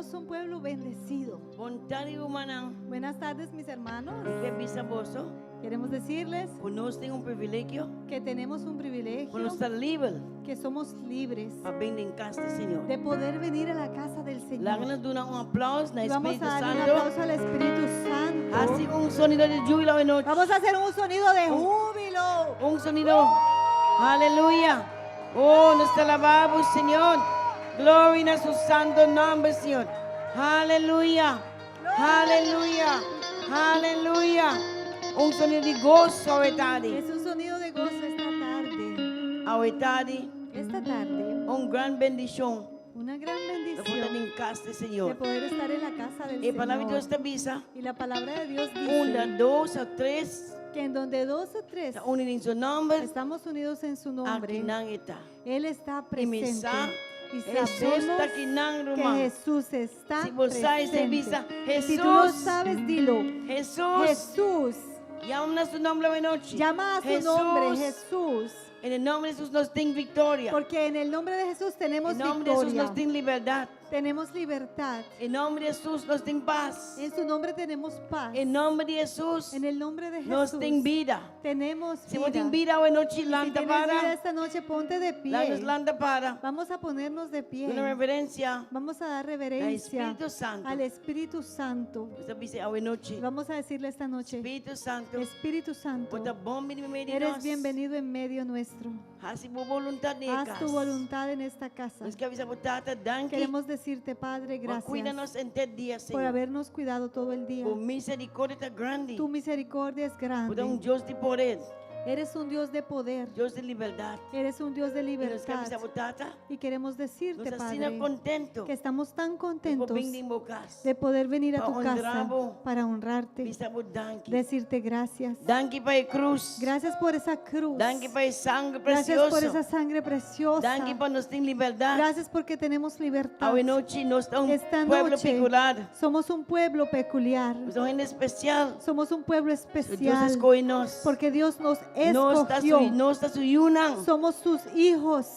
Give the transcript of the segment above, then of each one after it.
Somos un pueblo bendecido. Bontari umanang Buenas tardes, mis hermanos. bebisa boso. Queremos decirles Kunos tem privilégio. que tenemos un privilegio, Kunos está livre que somos libres para bem em casa do Senhor. de poder venir a la casa del Laga Señor. nos dar aplauso na Y vamos Espírito a darle un Santo. aplauso al Espíritu Assim Santo. sonido de júbilo hoje noite. Vamos a hacer un sonido de júbilo. Sonido. Aleluya. Oh, nos te alabamos, Señor. Gloria a su santo nombre, Señor. Aleluya. Aleluya. Aleluya. Sonido de gozo hoje tarde. Es un sonido de gozo esta tarde. Hoje tarde, Esta tarde, gran bendição. una gran De poder bendición em casa do de Senhor. poder estar en la casa del E a palavra de Deus Señor. te avisa. Y la palabra de Dios Una, dice dos o tres. que en donde dos o tres Está unido em seu nome. estamos unidos en su Aqui nombre, não está. Él está E me presente. sa. Y Jesus sabemos está aqui não, que irmão. Jesús está Si vos sabes, avisa, presente. Si tú lo Jesús. sabes, dilo. Jesus. Jesús. Llama su nombre hoje noite. Llama a su nombre, Jesús. En el nombre de Jesús nos tem victoria. Porque en el nombre de Jesús tenemos En el nombre de Jesús victoria. nos tem liberdade. Tenemos libertad. En el nombre de Jesús nos tem paz. En su nombre tenemos paz. En el nombre de Jesús En el nombre de nos Jesús tem vida. tenemos Si vos tem vida. vida hoje noite, Si lanta tienes vida para. esta noche, ponte de Lá nos pie. lanta para. Vamos a ponernos de pie. Una reverencia Vamos a dar al reverencia Espíritu Santo. al Espíritu Santo. Você dice hoje noite. Vamos a decirle esta noche, Espíritu Santo. Espíritu Santo, Bota bomba em meio de eres nós. bienvenido en medio nuestro. Haz tu voluntad de Haz tu voluntad en esta casa. Nós queremos botata, danke. Queremos decirte, Padre, gracias Cuídanos en este día, por Señor. habernos cuidado todo el día. Por misericordia tan grande. Tu misericordia es Por un grande. Dios de poder. Eres un Dios de poder. Dios de libertad. Eres un Dios de Y nos libertad. queremos botata. Y queremos decirte, Nos así Padre, contento. que estamos tan Por contentos venir en bocas. de poder venir a Para tu casa honrarlo. para honrarte, Estamos danke. decirte gracias. Danke para la cruz. Gracias por esa cruz. Danke para el sangre Gracias por precioso. esa sangre preciosa. Danke para nos tener libertad. Gracias porque tenemos libertad. Hoy noche nos da un Esta pueblo noche peculiar. somos un pueblo peculiar. Somos gente especial. Somos un pueblo Dios especial escoge nos. porque Dios nos No está escogió. su yunan. Somos sus hijos.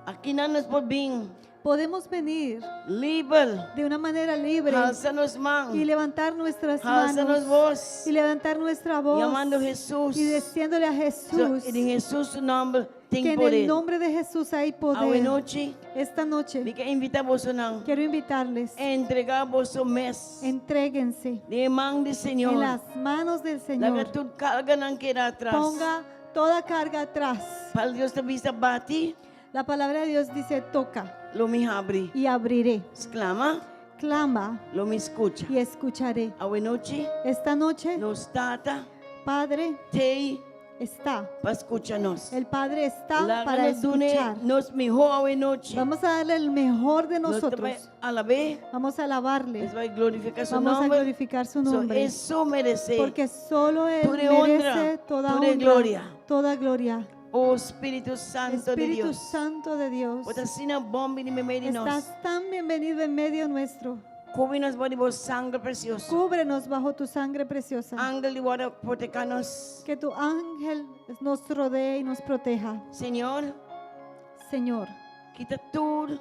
Aquí no nos por bien. Podemos venir Libre. de una manera libre Alzanos man. y levantar nuestras Alzanos manos voz. y levantar nuestra voz Llamando a Jesús. y diciéndole a Jesús En Jesús su nombre que tem en poder. el nombre de Jesús hay Hoy poder. noche, Esta noche me que invitamos a quiero invitarles, entregar vuestro mes entréguense de man de en Señor. las manos del La que Señor. tu carga no queda atrás. Ponga toda carga atrás. Para Dios te vista bati, La palabra de Dios dice, toca lo me abre. y abriré. Exclama, Clama lo me escucha. y escucharé. Hoy noche, Esta noche, nos trata, Padre te está. para escucharnos. El Padre está La para nos dune, escuchar. nos mejor hoy noche. Vamos a darle el mejor de Nos nosotros. te va a la vez, Vamos a alabarle. les va a glorificar su Vamos a nombre. glorificar su So, nombre. eso merece. Porque solo Él Tú de merece honra, toda tú de honra, gloria. toda gloria. Oh Espíritu Santo de Espíritu Dios. Santo de Dios, Bota sina bomba en medio de nos. estás tan bienvenido en medio nuestro. Cúbrinos por vos sangre preciosa. Cúbrenos bajo tu sangre preciosa. Ángel de guarda, protecanos. Que tu ángel nos rodee y nos proteja. Señor, Señor, quita todo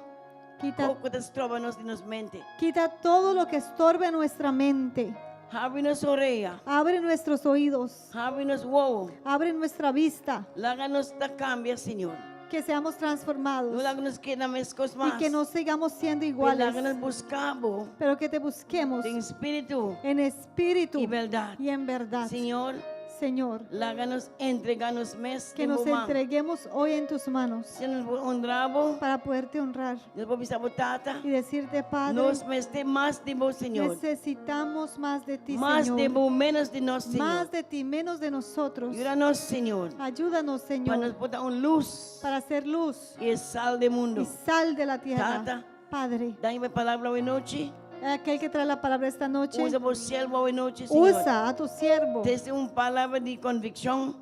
quita, poco de estróbanos de nos mente. quita todo lo que estorbe nuestra mente. Ábrenos oreja. Abre nuestros oídos. Ábrenos wow. Abre nuestra vista. Láganos da cambia, Señor. Que seamos transformados. No láganos que na mezcos Y más. que no sigamos siendo Pero iguales. láganos buscamos Pero que te busquemos en espíritu en espíritu y verdad. y en verdad. Señor, Señor, láganos entreganos mes que nos entreguemos hoy en tus manos Se nos honramos, para poderte honrar nos vamos a botata. y decirte, Padre, Nos meste más de vos, Señor. necesitamos más de ti, Más de Señor. vos, menos de nos, Señor. Más de ti, menos de nosotros. Ayúdanos, Señor. Ayúdanos, Para nos Señor, botar un luz para hacer luz y sal del mundo. y sal de la tierra. Tata. Padre, Dame palabra hoy noche. aquel que trae la palabra esta noche, Usa por siervo hoy noche, Señor. usa a tu siervo Desde una palabra de convicción,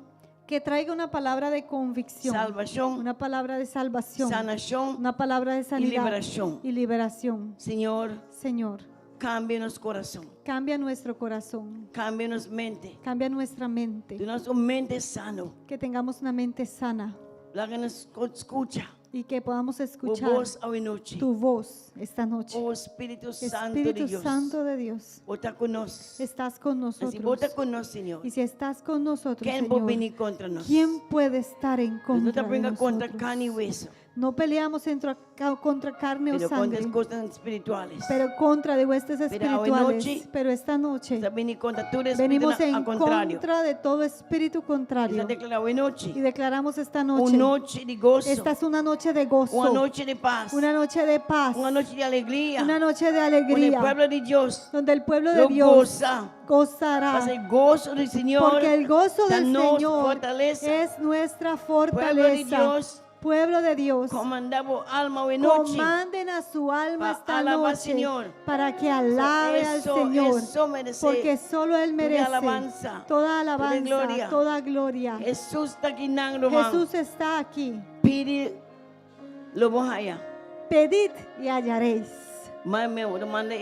que traiga una palabra de convicción, salvación, una palabra de salvación, sanación una palabra de y sanidad liberación. y liberación. Señor, Señor, cambia nuestro corazón, cambia nuestro corazón, cambia nuestra mente. cambia nuestra mente, De nuestra mente sano. que tengamos una mente sana, La que nos escucha, y que podamos o escuchar voz hoy noche. tu voz esta noche. Oh Espíritu Santo de Espíritu Dios. Santo de Dios, Bota conosco. estás con Así bota nosotros. conosco, Señor. Y si estás con nosotros, ¿Quién puede Señor, venir contra nosotros? ¿quién puede estar en No te contra de venga contra nosotros? carne y hueso, No peleamos contra carne o pero contra sangre, cosas espirituales. pero contra de huestes Pero hoy espirituales. noche, Pero esta noche Está venir contra tu espíritu venimos en al contrario. contra de todo espíritu Está contrario declarado hoy y noche. declaramos esta Una noche. noche de gozo. Esta es una noche de gozo, Una noche de paz. una noche de paz, Una noche de alegría. una noche de Donde el alegría, pueblo de Dios donde el pueblo de lo Dios goza. gozará, Pasa el gozo del Señor. porque el gozo del danos Señor fortaleza. es nuestra Pueblo de fortaleza. Dios. Pueblo de Dios, Comandamos alma hoy noche. comanden a su alma Pa- esta alaba al noche Señor. para que alabe al Señor, Eso merece. porque solo Él merece alabanza, toda alabanza, gloria. toda gloria. Jesús está aquí, hermano. Jesús está aquí. Pide lo vos allá. Pedid y hallaréis. Mame, manda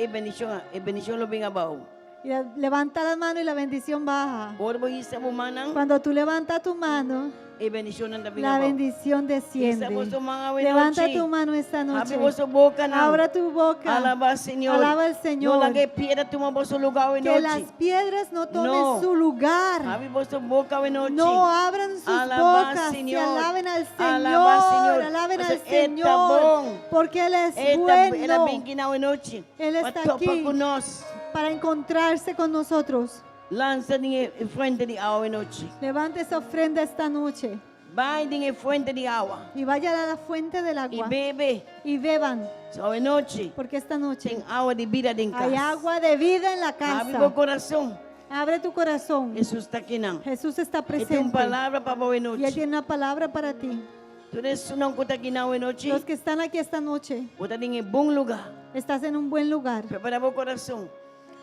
bendición lo venga abajo. Y levanta la mano y la bendición baja. Por voy a manan, Cuando tú levantas tu mano, bendición anda venga la abajo. bendición desciende. Levanta Levanta tu mano esta Abre noche. vuestra boca, now. Abra tu boca. Alaba al Señor. Alaba al Señor. No la que piedra toma vuestro lugar hoy Que las noche. piedras no tomen No. su lugar. Abre vuestra boca hoy noche. No abran sus Alaba al bocas y Señor. alaben al Señor. Alaba al Señor. Alaben O al sea, Señor. bon. Porque Él es Esta bueno benquina hoy noche. Él está Va a aquí. topar con nos. para encontrarse con nosotros. Lanza en fuente de agua hoy noche. Levante esa ofrenda esta noche Vaya en fuente de agua. y vaya a la fuente del Y agua bebe. y beban, Hoy noche. porque esta noche Sin agua de vida en casa. hay agua de vida en la Abre tu casa. corazón. Abre tu corazón. Jesús está aquí. ¿No? Jesús está Esta es una presente palabra para hoy y Él noche. tiene una palabra para ti. Tú eres una cuenta aquí hoy noche. Los que están aquí esta noche, Vos estás en el buen lugar. estás en un buen lugar. Prepara tu corazón.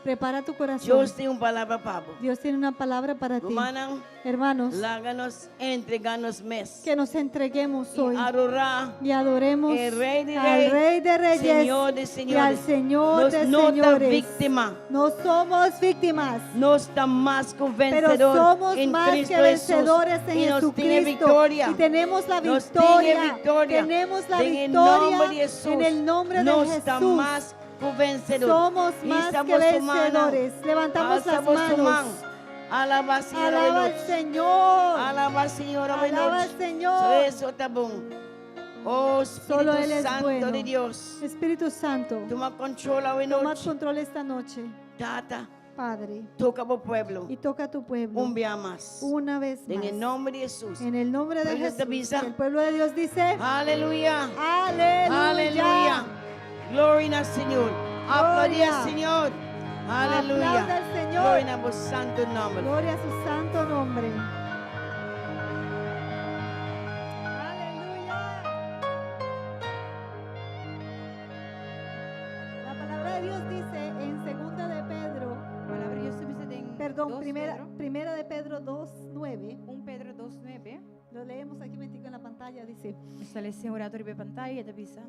Prepara tu corazón. Dios tiene una palabra para vos. Dios tiene una palabra para ti. Hermanos, Hermanos, láganos, entreganos mes. que nos entreguemos Y hoy adorar y adoremos el Rey de al Reyes, Rey de Reyes Señor de y al Señores. Señor Nos de no está Señores. víctima. No somos víctimas, No está más que pero vencedor somos en más Cristo que vencedores Jesús. en Y nos tiene Jesucristo. victoria. Y tenemos la Nos tiene victoria. victoria. Tenemos la En el nombre de victoria Jesús. en el nombre de No está Jesús. más que vencedor. Somos Y más que estamos vencedores. Levantamos las manos. Alaba al Señor. Alaba al Señor. Alaba al Señor. Alaba al Señor. Eso está bueno. Oh Solo Él Espíritu es Santo bueno. de Dios. Espíritu Santo, Toma control hoy toma noche. control esta noche, Tata, Padre, toca a pueblo. y toca a tu pueblo Un día más. una vez En más. el nombre de Jesús. En el nombre de Oiga esta Jesús. visa. El pueblo de Dios dice: Aleluya. Aleluya. Aleluya. Gloria al Señor. Aplaudir al Señor. Aleluya. Aplauda al Señor. Gloria a vos santo nombre. Gloria a su santo nombre. Aleluya. La palabra de Dios dice en segunda de Pedro, Palabra de Dios se dice en perdón, 2 Pedro, primera de Pedro 2:9. 1 Pedro 2:9. Lo leemos aquí en la pantalla, dice. Sale esse oratório de pantalla da bisa.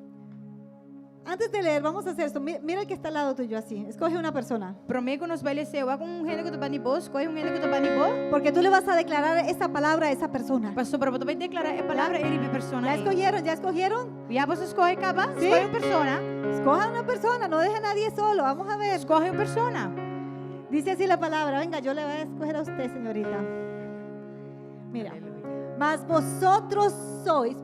Antes de leer, vamos a hacer esto. Mira el que está al lado tuyo así. Escoge una persona. Promego nos vai ser wa kung gente que tu bani boss, coi gente que tu bani bo. Porque tú le vas a declarar esa palabra a esa persona. Pastor para tu vai declarar a palavra eri be persona. ¿Ya escogieron? ¿Ya escogieron? Ya vos escoge caba, Sí. escoge una persona. Escoja una persona, no deje a nadie solo. Vamos a ver. Escoge una persona. Dice así la palabra. Venga, yo le voy a escoger a usted, señorita. Mira. Mas vosotros sois,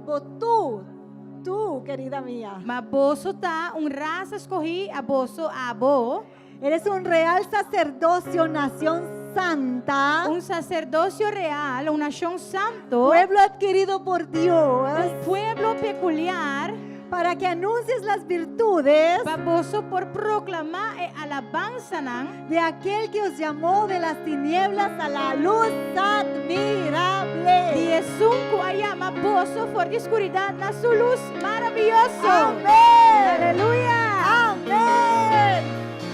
tú, querida mía, Mas boso tá raça escogi a boso a bo, eres un real sacerdocio, nación santa, sacerdócio real, una nación santo, pueblo adquirido por Dios, pueblo peculiar, para que anuncies las virtudes baboso por proclamar e alabanza nan de aquel que os llamó de las tinieblas a la luz admirable. de sunco ayama boso for de escuridad na su luz maravilloso. Amén. Aleluya. Amén.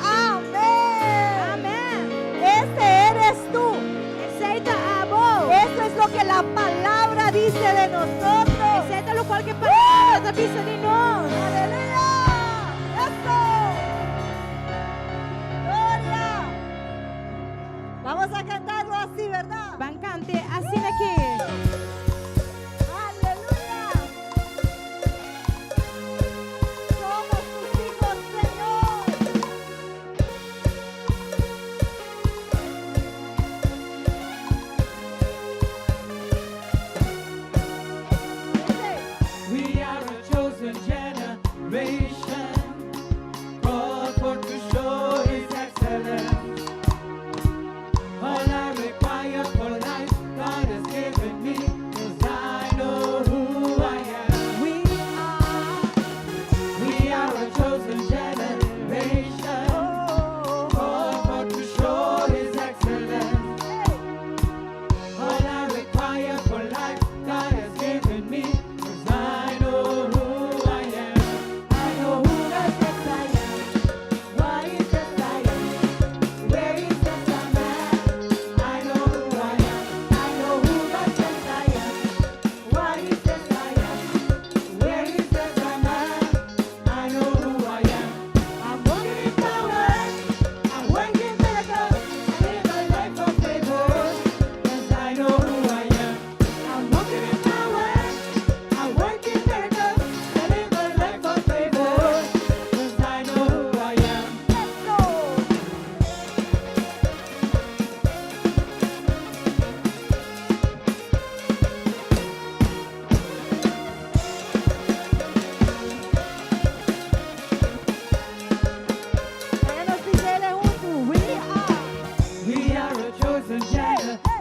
Amén. Amén. Ese eres tú. Aceita a bo. Eso es lo que la palabra dice de nosotros. Aceita lo cual que palabra da bisa de nós. Aleluya. Eso. Gloria. Vamos a cantarlo así, ¿verdad? Bancante assim aqui. Aleluya.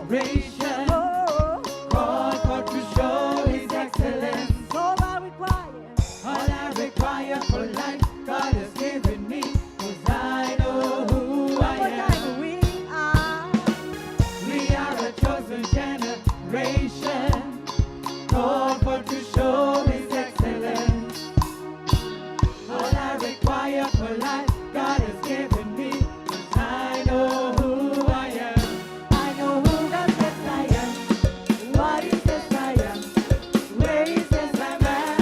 generation. Oh, Called for to show His excellence. all I require. All I require for life, God has given me. 'Cause I know who I am. We are a chosen generation. Called for to show His excellence. All I require for life, God has given me. 'Cause I know who I am. I know who God says I am. What He says I am. Where He says I'm at.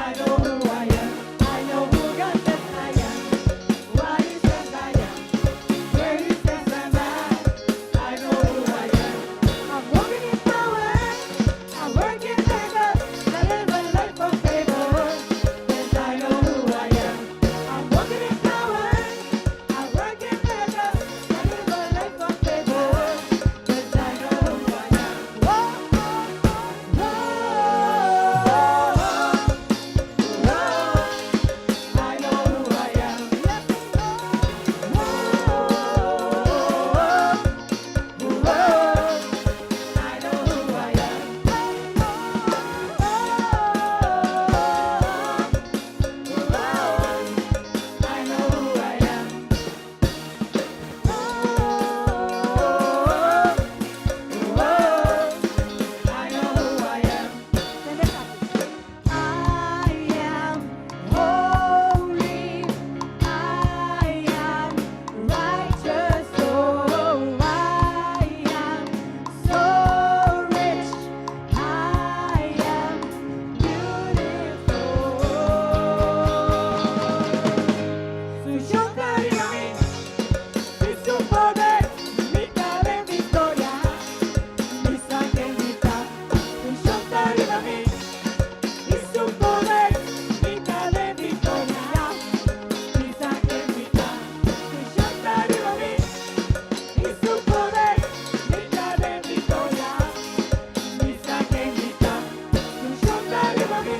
I know who I am. I know who God says I am. What He says I am. Where He says I'm at. I know who I am. I'm walking in power. I'm working miracles. I live a life of favor. Yes, I know who I am. I'm walking in power. I'm working miracles. I live a life of favor. Yes, I know who I am. Whoa, whoa, whoa. I know who I am. Whoa, I know who I am. I know who I am. I know who I am. I am holy. I am righteous. Oh, I am so rich. I am beautiful. Su scelta arriva a me, il suo potere mi dà vittoria, mi sa che mi dà. Su scelta arriva a me, il suo potere mi dà vittoria, mi sa che mi dà. Su scelta arriva a me, il suo potere mi dà vittoria, mi sa che mi dà. Su scelta arriva a me,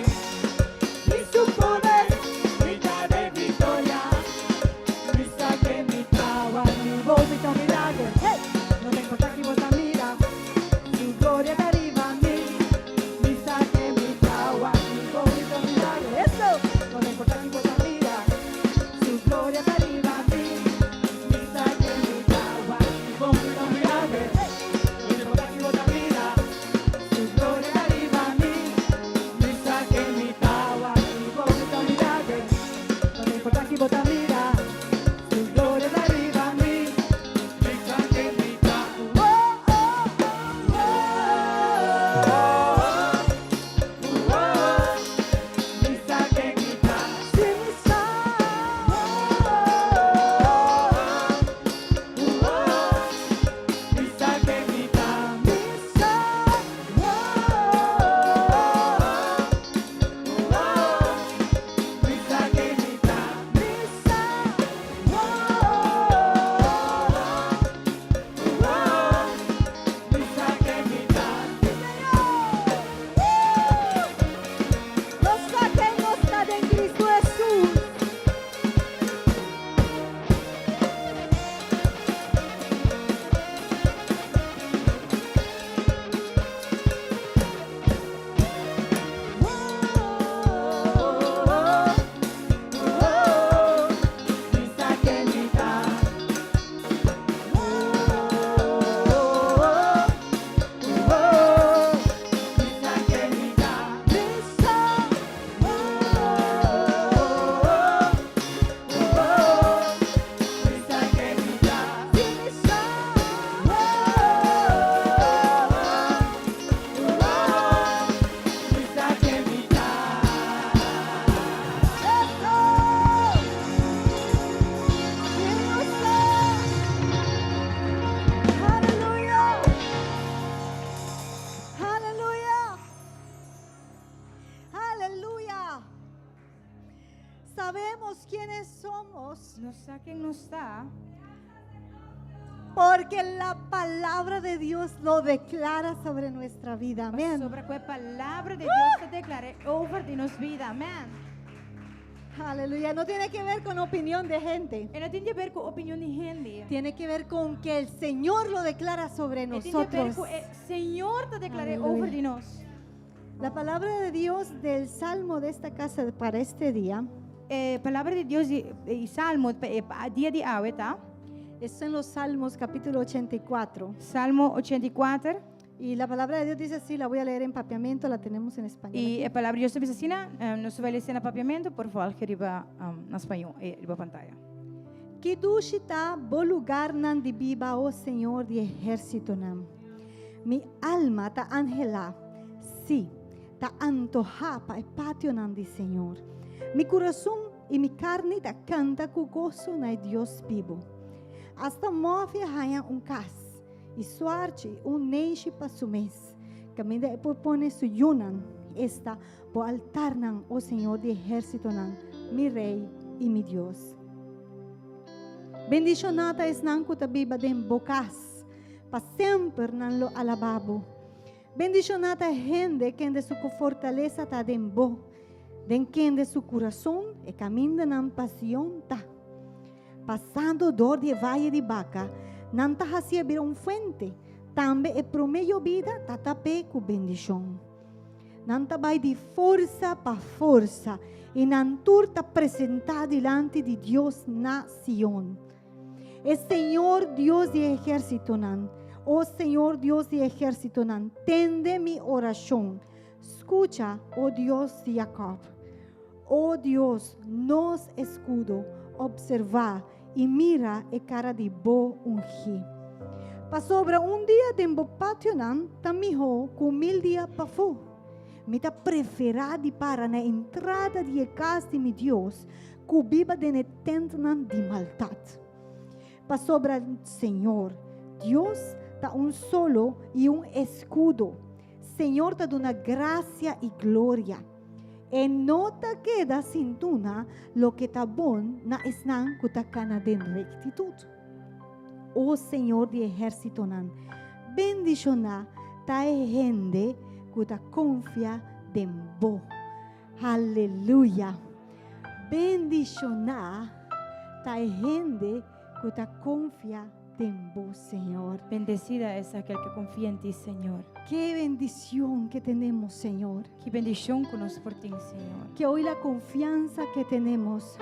il suo potere mi dà vittoria. Mi sa che mi traba, mi vomito milagro. Hey, no te importa que vos mira, su gloria te arriba a mí. Mi sa que mi traba, mi vomito milagro. Eso, no te importa que vos mira, su gloria te arriba a mí. Mi sa que mi traba, mi vomito milagro. Hey, no te importa que vos mira, su gloria te arriba a mí. Mi sa que mi traba, mi vomito milagro. No te importa que vos mira. Su gloria te arriba a mí, mi sa che mi dà. Mi sa che mi dà. Sí, mi sa. Mi sa che mi dà. Mi sa. Mi sa che mi dà. Mi sa. Mi sa che mi dà. Lo saqué no está en Cristo Jesús. Mi sa che mi dà. Mi sa che mi dà. Mi sa che mi dà. Mi sa che mi dà. Aleluya. Aleluya. Aleluya. Sabemos quiénes somos Lo saquen no está. porque la palabra de Dios lo declara sobre nuestra vida. Amén. Sobre qué palabra de Dios te declaré over de nos vida. Amén. Aleluya. No tiene que ver con opinión de gente. En no tiene que ver con opinión de gente. Tiene que ver con que el Señor lo declara sobre En tiene que ver nosotros. con el Señor te declaré Aleluya. over de nos. La palabra de Dios del Salmo de esta casa para este día Palavra de Deus e Salmo dia de hoje, tá? está en los Salmos capítulo 84. Salmo 84. Y la palabra de Dios dice así, la voy a leer en papiamento, la tenemos en español. E aquí. a palavra de Deus diz assim, nós vai ler no papiamento, por favor, que riba na espanhol, riba pantalla. Kidushita bolugar nan di viva, oh Señor de ejército nam. Mi alma ta angela, sí, ta antoja pa el patio nan di Señor. Mi corazón y mi carne ta canta cu gozo na Dios vivo. Hasta move hayan un cas. E suarte neixe para su mês. Caminha e propone su yunan. Esta po altar nan, o Senhor de ejército nan, mi rei e mi Dios. Bendicionata es nan kuta biba den bocas. Pa sempre nan lo alababo. Bendicionata gente que de su fortaleza ta den bo. Den quien de su corazón e caminda nan pasión ta. Passando dor de valle de vaca. Nanta hacia vir fuente, tambe e promedio vida tatape cu bendición. Nanta vai de força para força e nantur ta presentar delante de Dios na Sion. El Señor Dios de ejército nan, oh Señor Dios de ejército nan, tende mi oración. Escucha, oh Dios de Jacob. Oh Dios, nos escudo, observa e mira e cara de bo ungi. Pa sobra dia de bo patio nan, tamiho com 1000 dias pa fo. Mita preferadi para na entrada de casa de mi Dios, cubiba de netent nan de maldad. Pa sobra Senhor, Dios ta solo e escudo. Senhor ta dona gracia e glória. E no te queda sin tuna lo que está bon na esnan kutakana den rectitud. Oh Señor de ejército nan, bendiciona ta gente kuta confia den bo. Aleluya. Bendiciona ta gente kuta confia den bo, Señor. Bendecida es aquel que confía en ti, Señor. Qué bendición que tenemos, Señor. Que bendición conosco por ti, Señor. Que hoy la confianza que tenemos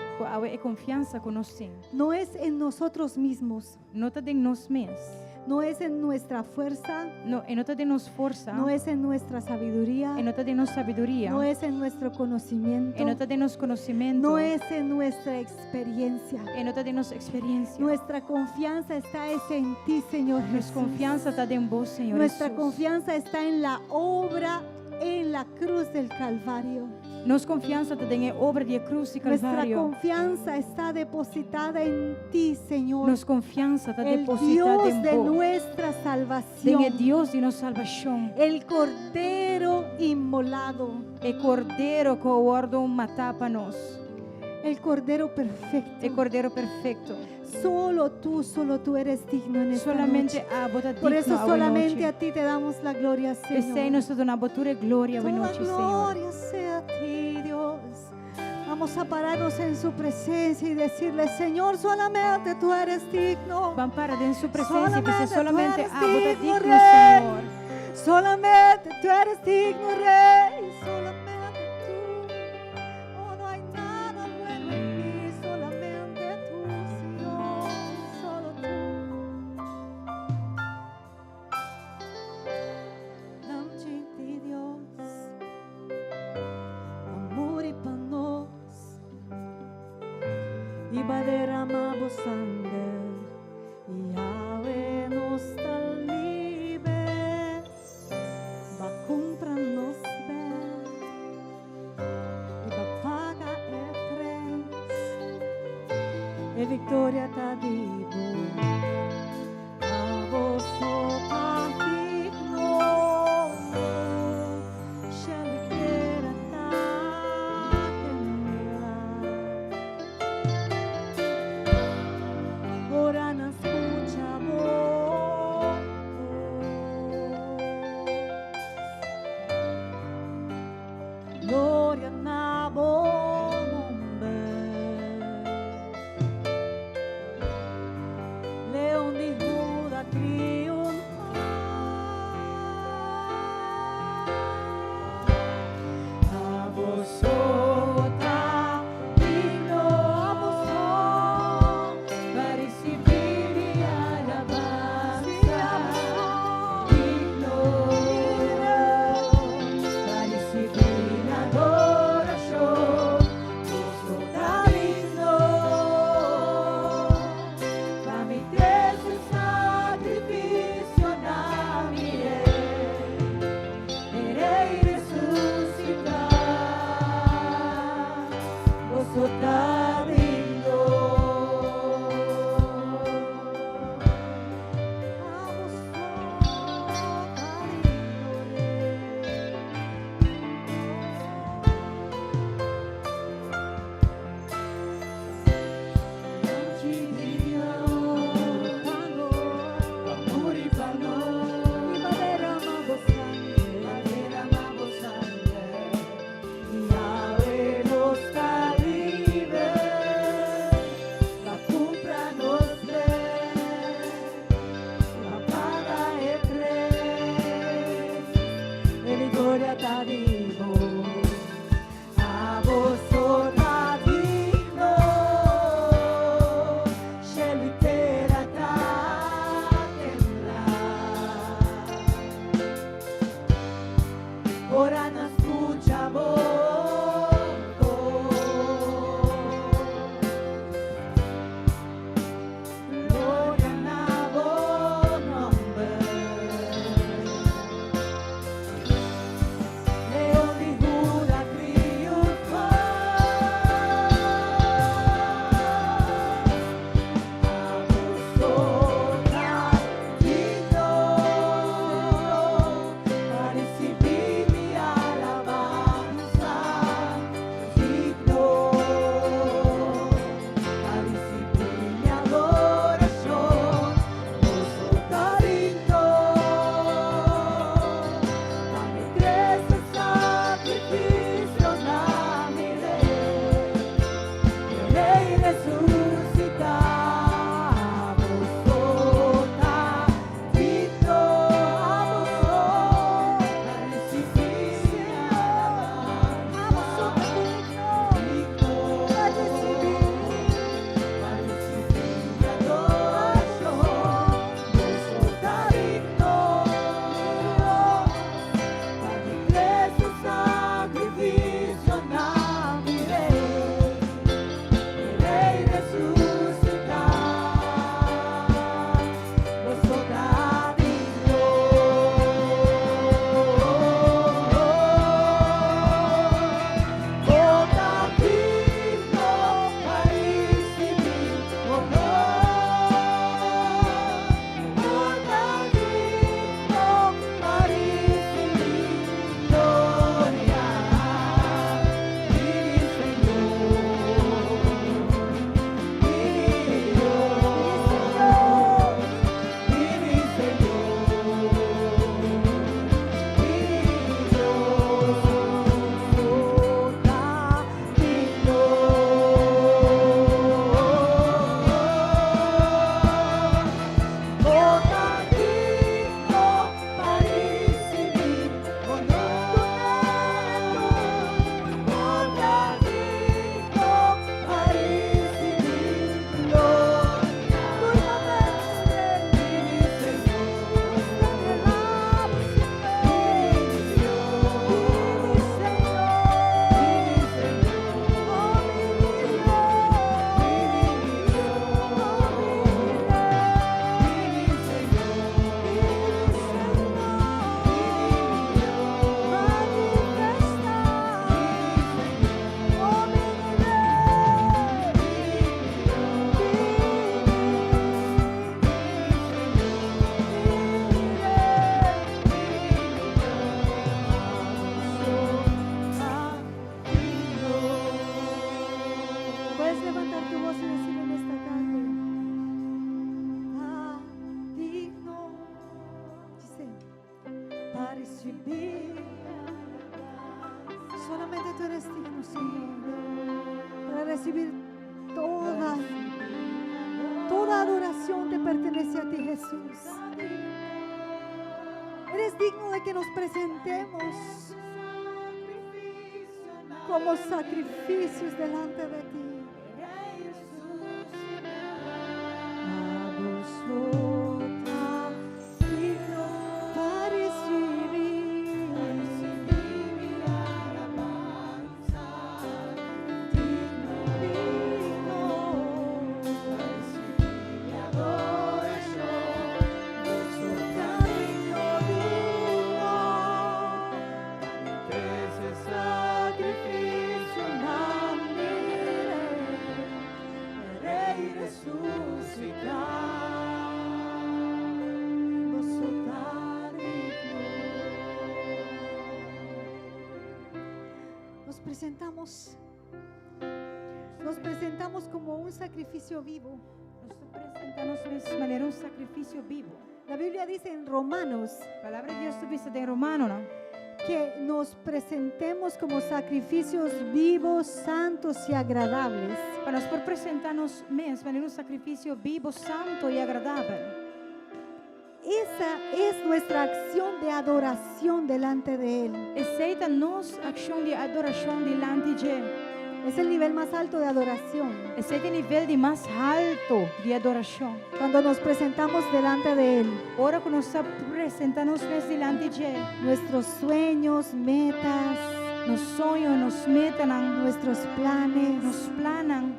É confiança conosco. no es en nosotros mismos, Não está de nós mesmos. no es en nuestra fuerza, Não está de nós força. no es en nuestra sabiduría, Não está de nós sabedoria. no es en nuestro conocimiento, Não está de nós conhecimento. no es en nuestra experiencia. Não está de nossa experiência. Nuestra confianza está es en ti, Señor Nossa Jesús. confiança está em vós, Senhor Nuestra Jesus. confianza está en la obra en la cruz del Calvario. Nossa confiança está em obra de cruz e Nuestra calvário. confianza está depositada en ti, Señor. Nossa confiança está El depositada Dios em de vós. nuestra Tem salvación. é Deus de nossa salvação. El Cordero inmolado. É Cordeiro que o ordem matar para nós. El Cordero perfecto. É Cordeiro perfeito. Solo tú eres digno en esta Solamente noche. a bota Por eso digno a solamente a noite. ti te damos la gloria, Esse é Señor. nosso donabotura e glória a Toda noite, Senhor. gloria sea a ti, Dios. Vamos a pararnos en su presencia y decirle, Señor, solamente tú eres digno. Vamos para em sua presença e dizer Solamente solamente tú eres a bota digno, digno, Rei. Senhor. Solamente tú eres digno, Rey. Solamente tú. Oh, no hay nada bueno en mí. Solamente tú, Señor. Solo tú. Dame de Dios. Amor y panos. Y va a derramar sangre. Y Yahweh nos da libre. Va a comprarnos ver. Y va a pagar el precio. Y victoria está vivo. A vos está digno. Shaliquera está en ora na escucha voz. Gloria na bom nombre. está vivo, a vos está digno, cielo y tierra está temblar. Ora no escucha voz, gloria a vos nombre. León de Judá triunfó, a vosotras digno, a recibir mi alabanza, digno, a recibir mi adoración, vosotras digno. Dame creces sacrificio a mi rey resucita, vosotras digno, a recibir mi alabanza, digno, a recibir mi adoración, vosotras digno. Dame preso sacrificio a mi rey resucitar, vosotras digno, vosotras digno para recibir honor, vosotras digno para recibir gloria, mi Señor, mi Puedes levantar tu voz y decir en esta tarde, digno, dice, para recibir solamente tú eres digno, Señor, para recibir toda adoración te pertenece a ti, Jesús. Eres digno de que nos presentemos como sacrificios delante de ti. A vosotras digno para recibir mi alabanza, digno para recibir mi adoración, vosotras digno, ese sacrificio a mi rey resucitar, vosotras digno. Nos presentamos como un sacrificio vivo. Nosotros presentamos de manera un sacrificio vivo. La Biblia dice en Romanos La palabra de Dios dice de Romano, ¿no? que nos presentemos como sacrificios vivos, santos y agradables. Para nós por presentar-nos mesmos de maneira um sacrifício vivo, santo e agradável. esa es nuestra acción de adoración delante de Él. Essa é a nossa ação de adoração diante de Ele. Es el nivel más alto de adoración. Esse é o nível de mais alto de adoração. Cuando nos presentamos delante de Él, Ora que nós apresentamos diante de Ele, nuestros sueños, metas, nos sonhos, nos metas, nuestros planes, nos planam,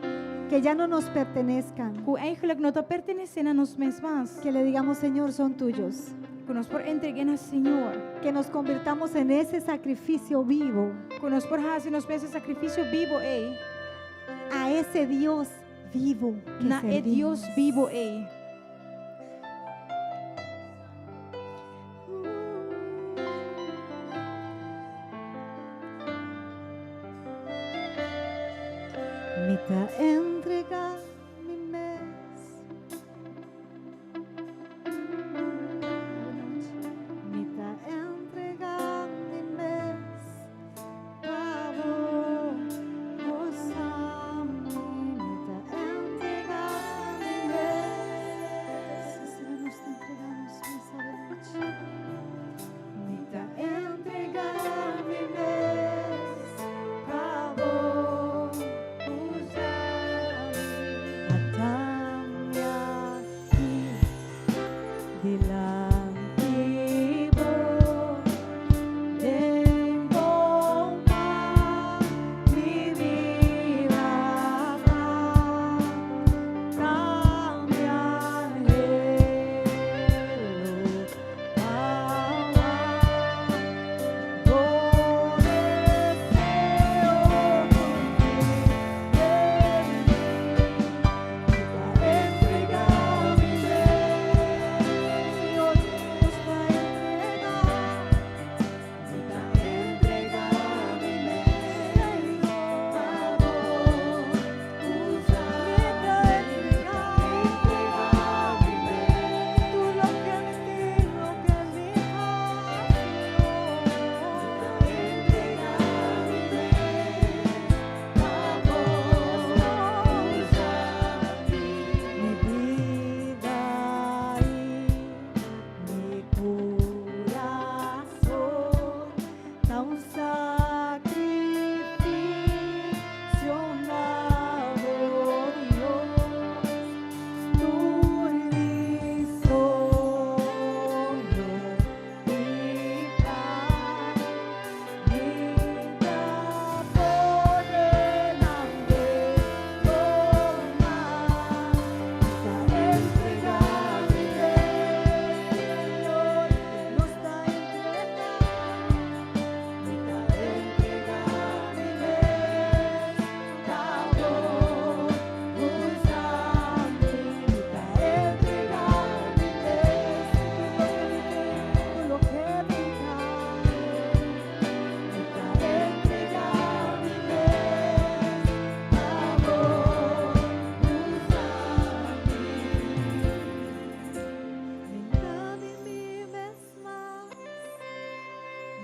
que ya no nos pertenezcan, que eigenlijk não pertencem a nós mesmos, que le digamos, Señor, son tuyos. que nós por entregar ao Senhor, Que nos convirtamos en ese sacrificio vivo, que nós por fazer nos esse sacrifício vivo a ese Dios vivo que na é servimos. Deus vivo Me te entrega mi mes. Me te entrega mi mes. Pavo, gozame. Me te entrega mi mes. Señor, nos te entregamos esa noche. Me te entrega mi mes. Pavo, Atame aquí delante vos, tengo más mi vida acá, cambia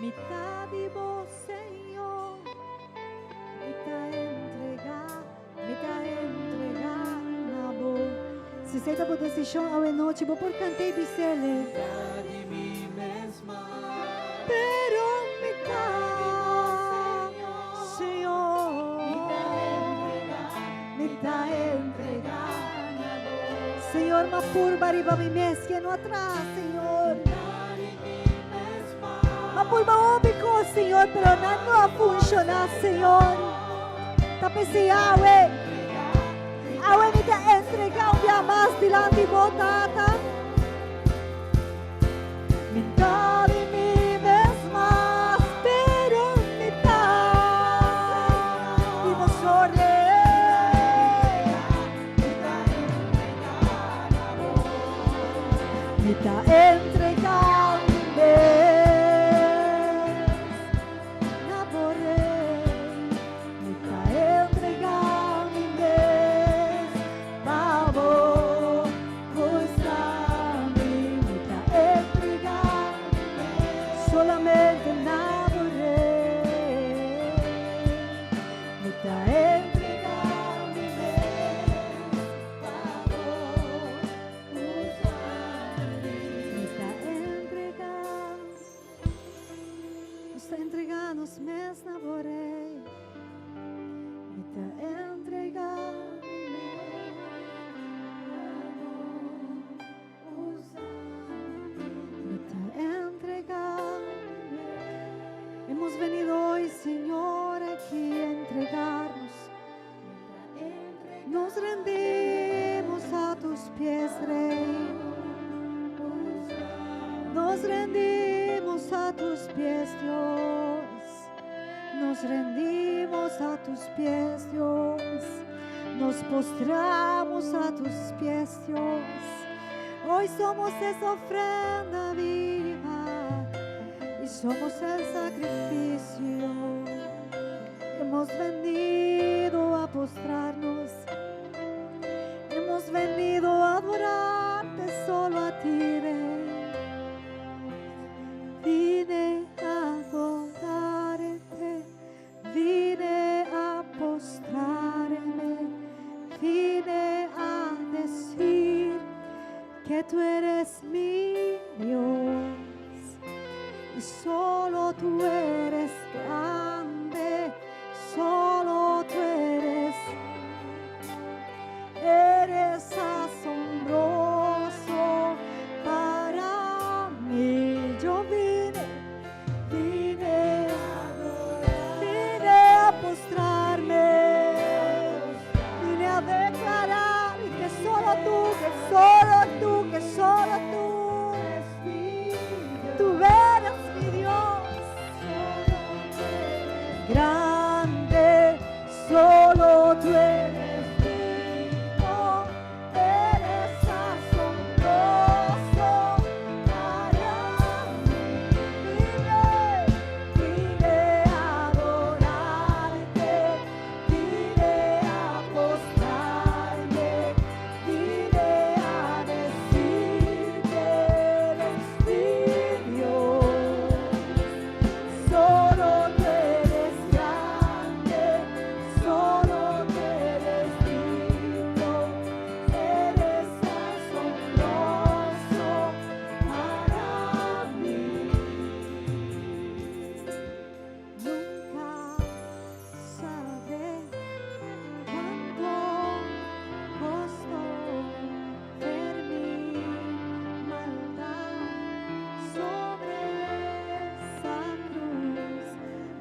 mitad de vos, Señor, mitad entregar na vos. Se senta por decisão ao noite, vou por cantei dizele. Pero mitad, Señor, mitad entregar na vos. Senhor, ma purba arriba mi mes que no atrás, Senhor. Mapulma óbico, Senhor, pero não a funcionar, Senhor. Tapese awe me te entregar um dia mais delante de botata. Mitad de mim mesma, pero mitad de vos mitad entregar solamente enamoré, me está entregando mi vez, favor, usarme, me está Nos rendimos a tus pies, Dios. Nos rendimos a tus pies, Dios. Nos postramos a tus pies, Dios. Hoy somos esa ofrenda viva y somos el sacrificio. Hemos venido a postrarnos. Hemos venido a adorarte solo a ti, Rey. Vine a adorarte, vine a postrarme, vine a decir que tú eres mi Dios y solo tú eres grande, solo tú eres asombroso para mí. Yo vine a postrarme, vine a declarar que solo tú, tú eres mi Dios, grande, solo tú eres.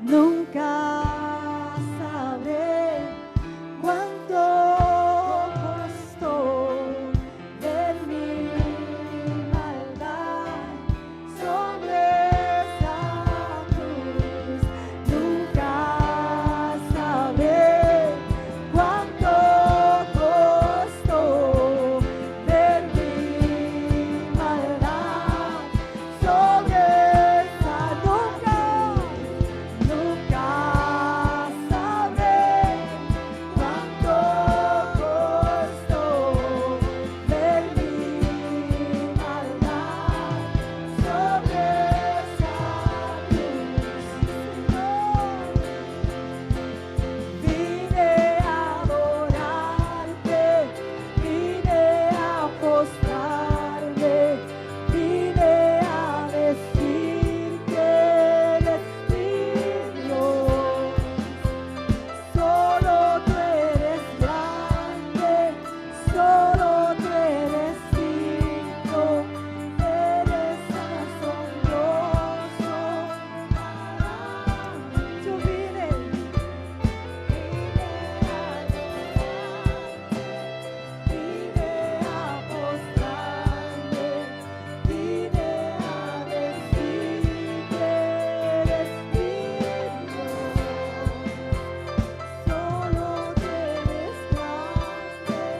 Nunca sabré cuánto costó ver mi maldad sobre esa cruz. Nunca sabré cuánto costó ver mi maldad sobre esa cruz. Nunca sabré cuánto costó ver mi maldad sobre esa cruz. Vine a adorarte, vine a postrarme, vine a decir que eres mi Dios. Solo tú eres grande, solo tú eres digno, eres asombroso para mí. Yo vine a postrarme, vine a decir que eres mi Dios. Solo tú eres grande,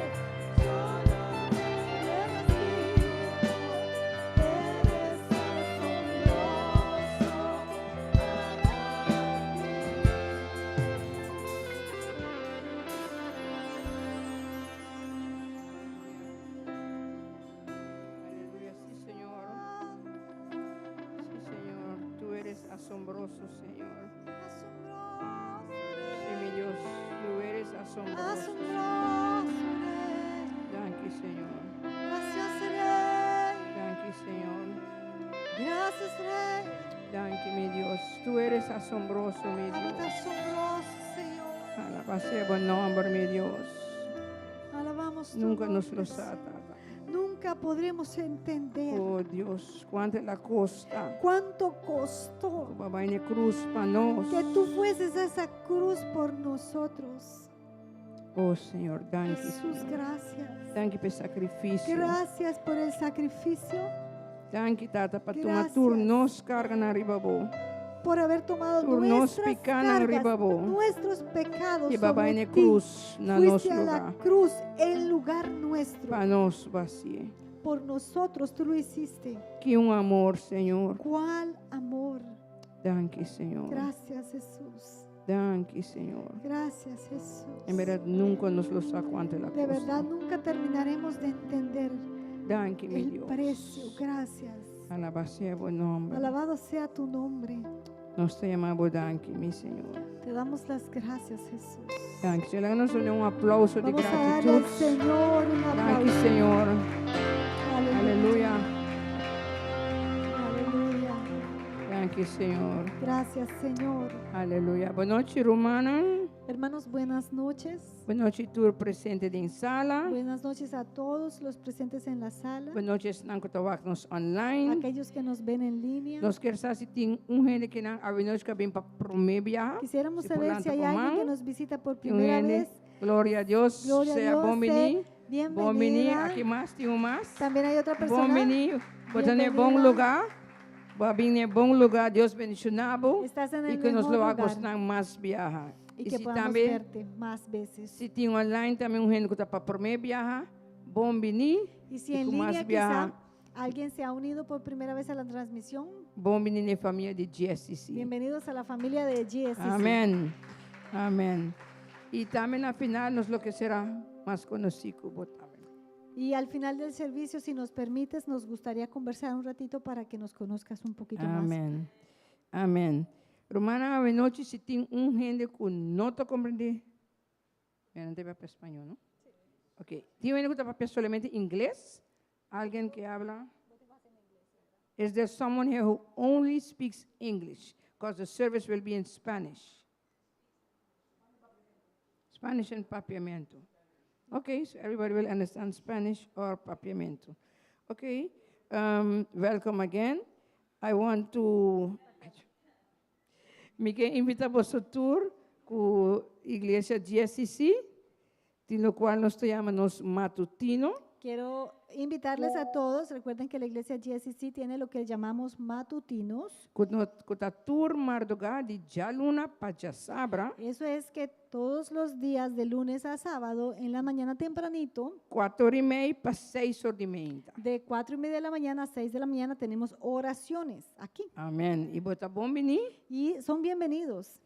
solo tú eres digno, eres Aleluya, sí, Señor. Sí, Señor, tú eres asombroso, Señor. Sí, mi Dios, tú eres asombroso. Asombroso, Rey. Danke, Señor. Gracias, Rey. Danke, Señor. Gracias, Rey. Danke, mi Dios. Tú eres asombroso, mi Alabado Dios. asombroso, Señor. Alaba sea buen nombre, mi Dios. Alabamos tu Nunca nos nombre, lo Señor. sata. Nunca podremos entender Oh, Dios, cuánto es la costa. cuánto costó Papá en la cruz para nos. que tú fueses a esa cruz por nosotros. Oh, Señor, danke, Jesús, Señor. gracias. Danke por el sacrificio. Gracias por el sacrificio. Dank you, Tata, para tomar Gracias. turnos carga na ribabo. por haber tomado Turnos nuestras pican cargas, arribabo. nuestros pecados Y babay sobre na ti. cruz na nos Fuiste a la lugar. cruz en lugar nuestro. Para nos vacie. Por nosotros tú lo hiciste. Que amor, Senhor. ¿Cuál amor? Dank you, Senhor. Gracias, Jesús. Dank you, Senhor. Gracias, Jesús. En verdad, nunca nos lo sacó ante la De cruz. verdad nunca terminaremos de entender Dank you, mi el Dios. precio. Gracias. Alabado sea buen nombre. Alabado sea tu nombre. Nos te llamamos Dank you, mi Senhor. Te damos las gracias, Jesús. Dank you. Nos dê aplauso de Vamos a darle al gratitud. Señor un Dank you, aplauso. Senhor. Aleluya. Aleluya. Aleluya. Dank you, Senhor. Gracias, Señor. Aleluya. Boa noite, Romana. Hermanos, buenas noches. Boa noite, tour presente em sala. Buenas noches a todos los presentes en la sala. Boa noite, não que nos online. Aquellos que nos ven en línea. Nós queremos saber se tem gente que não a noite que vem para promover viajar. Quisiéramos Si saber por si hay tanto, alguien que comán, nos visita por Tem primera gente. vez. Glória a Deus. Gloria a Seja Dios. bom menino. Sé Bom menino. bienvenida. Aqui mais, tem mais. También hay otra Bom persona. menino. Botando em bom Bienvenida. lugar. Boa vir em bom lugar. Deus bendicionado. Estás en E el que nos mejor lo lugar haga mais viajar. y E que se podamos também, verte más veces. se tem online também gente que está para promover viajar. Bom menino. Y si E en com mais línea viajar. quizá alguien se ha unido por primera vez a la transmisión, Bom menino e família de GSC. bienvenidos a la familia de GSC. Amém. Amém. E também na final nos lo que será mais conhecido. Y al final del servicio, si nos permites, nos gustaría conversar un ratito para que nos conozcas un poquito más. Amém. Amém. Romana, a noite se tem gente que não está compreendendo. Eu não tenho para espanhol, não? Ok. Tem gente que está para solamente inglês? Alguém que habla? Is there someone here who only speaks English? Because the service will be in Spanish. Spanish and papiamento. Okay, so everybody will understand Spanish or papiamento. Okay, welcome again. I want to... Me quero invitar para o tour com a igreja GSC, lo cual nos llamamos matutino. Quiero invitarles a todos, recuerden que la iglesia GSC tiene lo que llamamos matutinos. Com a tour mardoga de Jaluna para Sabra, Eso es que todos los días de lunes a sábado, en la mañana tempranito, 4:30 para 6:30. de 4:30 de la mañana a 6 de la mañana, tenemos oraciones aquí. Amém. E bota bom menino. Y son bienvenidos.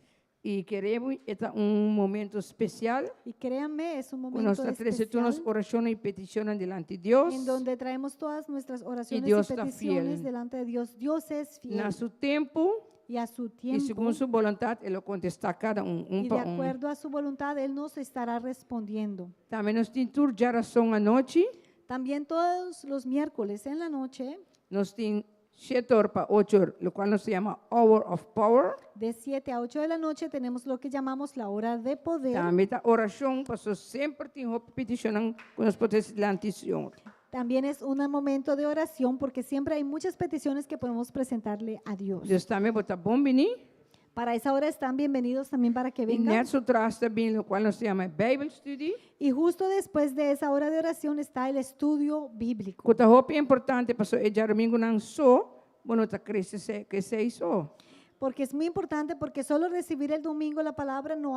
E queremos momento especial. Y créanme, es un Com momento nossas 13 turnos, especial orações e petições delante de Deus. en donde traemos todas nuestras oraciones y, Dios está peticiones fiel. delante de Dios. Dios es fiel Na seu tempo y a su e tiempo segundo sua vontade, Ele contesta cada y de acuerdo a su voluntad, Él nos estará respondiendo. Também nós temos tour de oração à noite. También todos los miércoles en la noche, Nós temos 7 para 8, lo cual nos llama Hour of Power. de 7 a 8 de la noche, tenemos lo que llamamos la hora de poder. Também a oração, pastor sempre tem uma petição com os potentes delante do Senhor. También es un momento de oración porque siempre hay muchas peticiones que podemos presentarle a Dios. Deus também bota bom menino. Para esa hora están bienvenidos también para que E vengan. net so tras também, lo cual nos chama Bible Study. Y justo después de esa hora de oración está el estudio bíblico. Kota hope importante, pastor, e já domingo não só, bueno, tá cresce que se só. Porque es muy importante, porque solo recibir el domingo la palabra no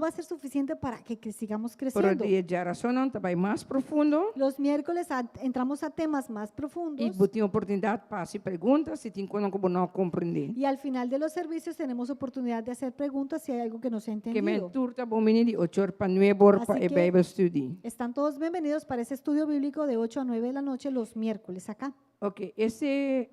va a ser suficiente para que sigamos Pero creciendo. de geração não vai mais profundo. Los miércoles entramos a temas más profundos E botem oportunidade para se perguntas se tem coisa que não compreender. y al final de los servicios tenemos oportunidad de hacer preguntas si hay algo que no se ha Que entendido. mentor tá bom menino de 8 para 9 para Así e que- Bible Study. Están todos bienvenidos para ese estudio bíblico de 8 a 9 de la noche los miércoles acá. Ok, esse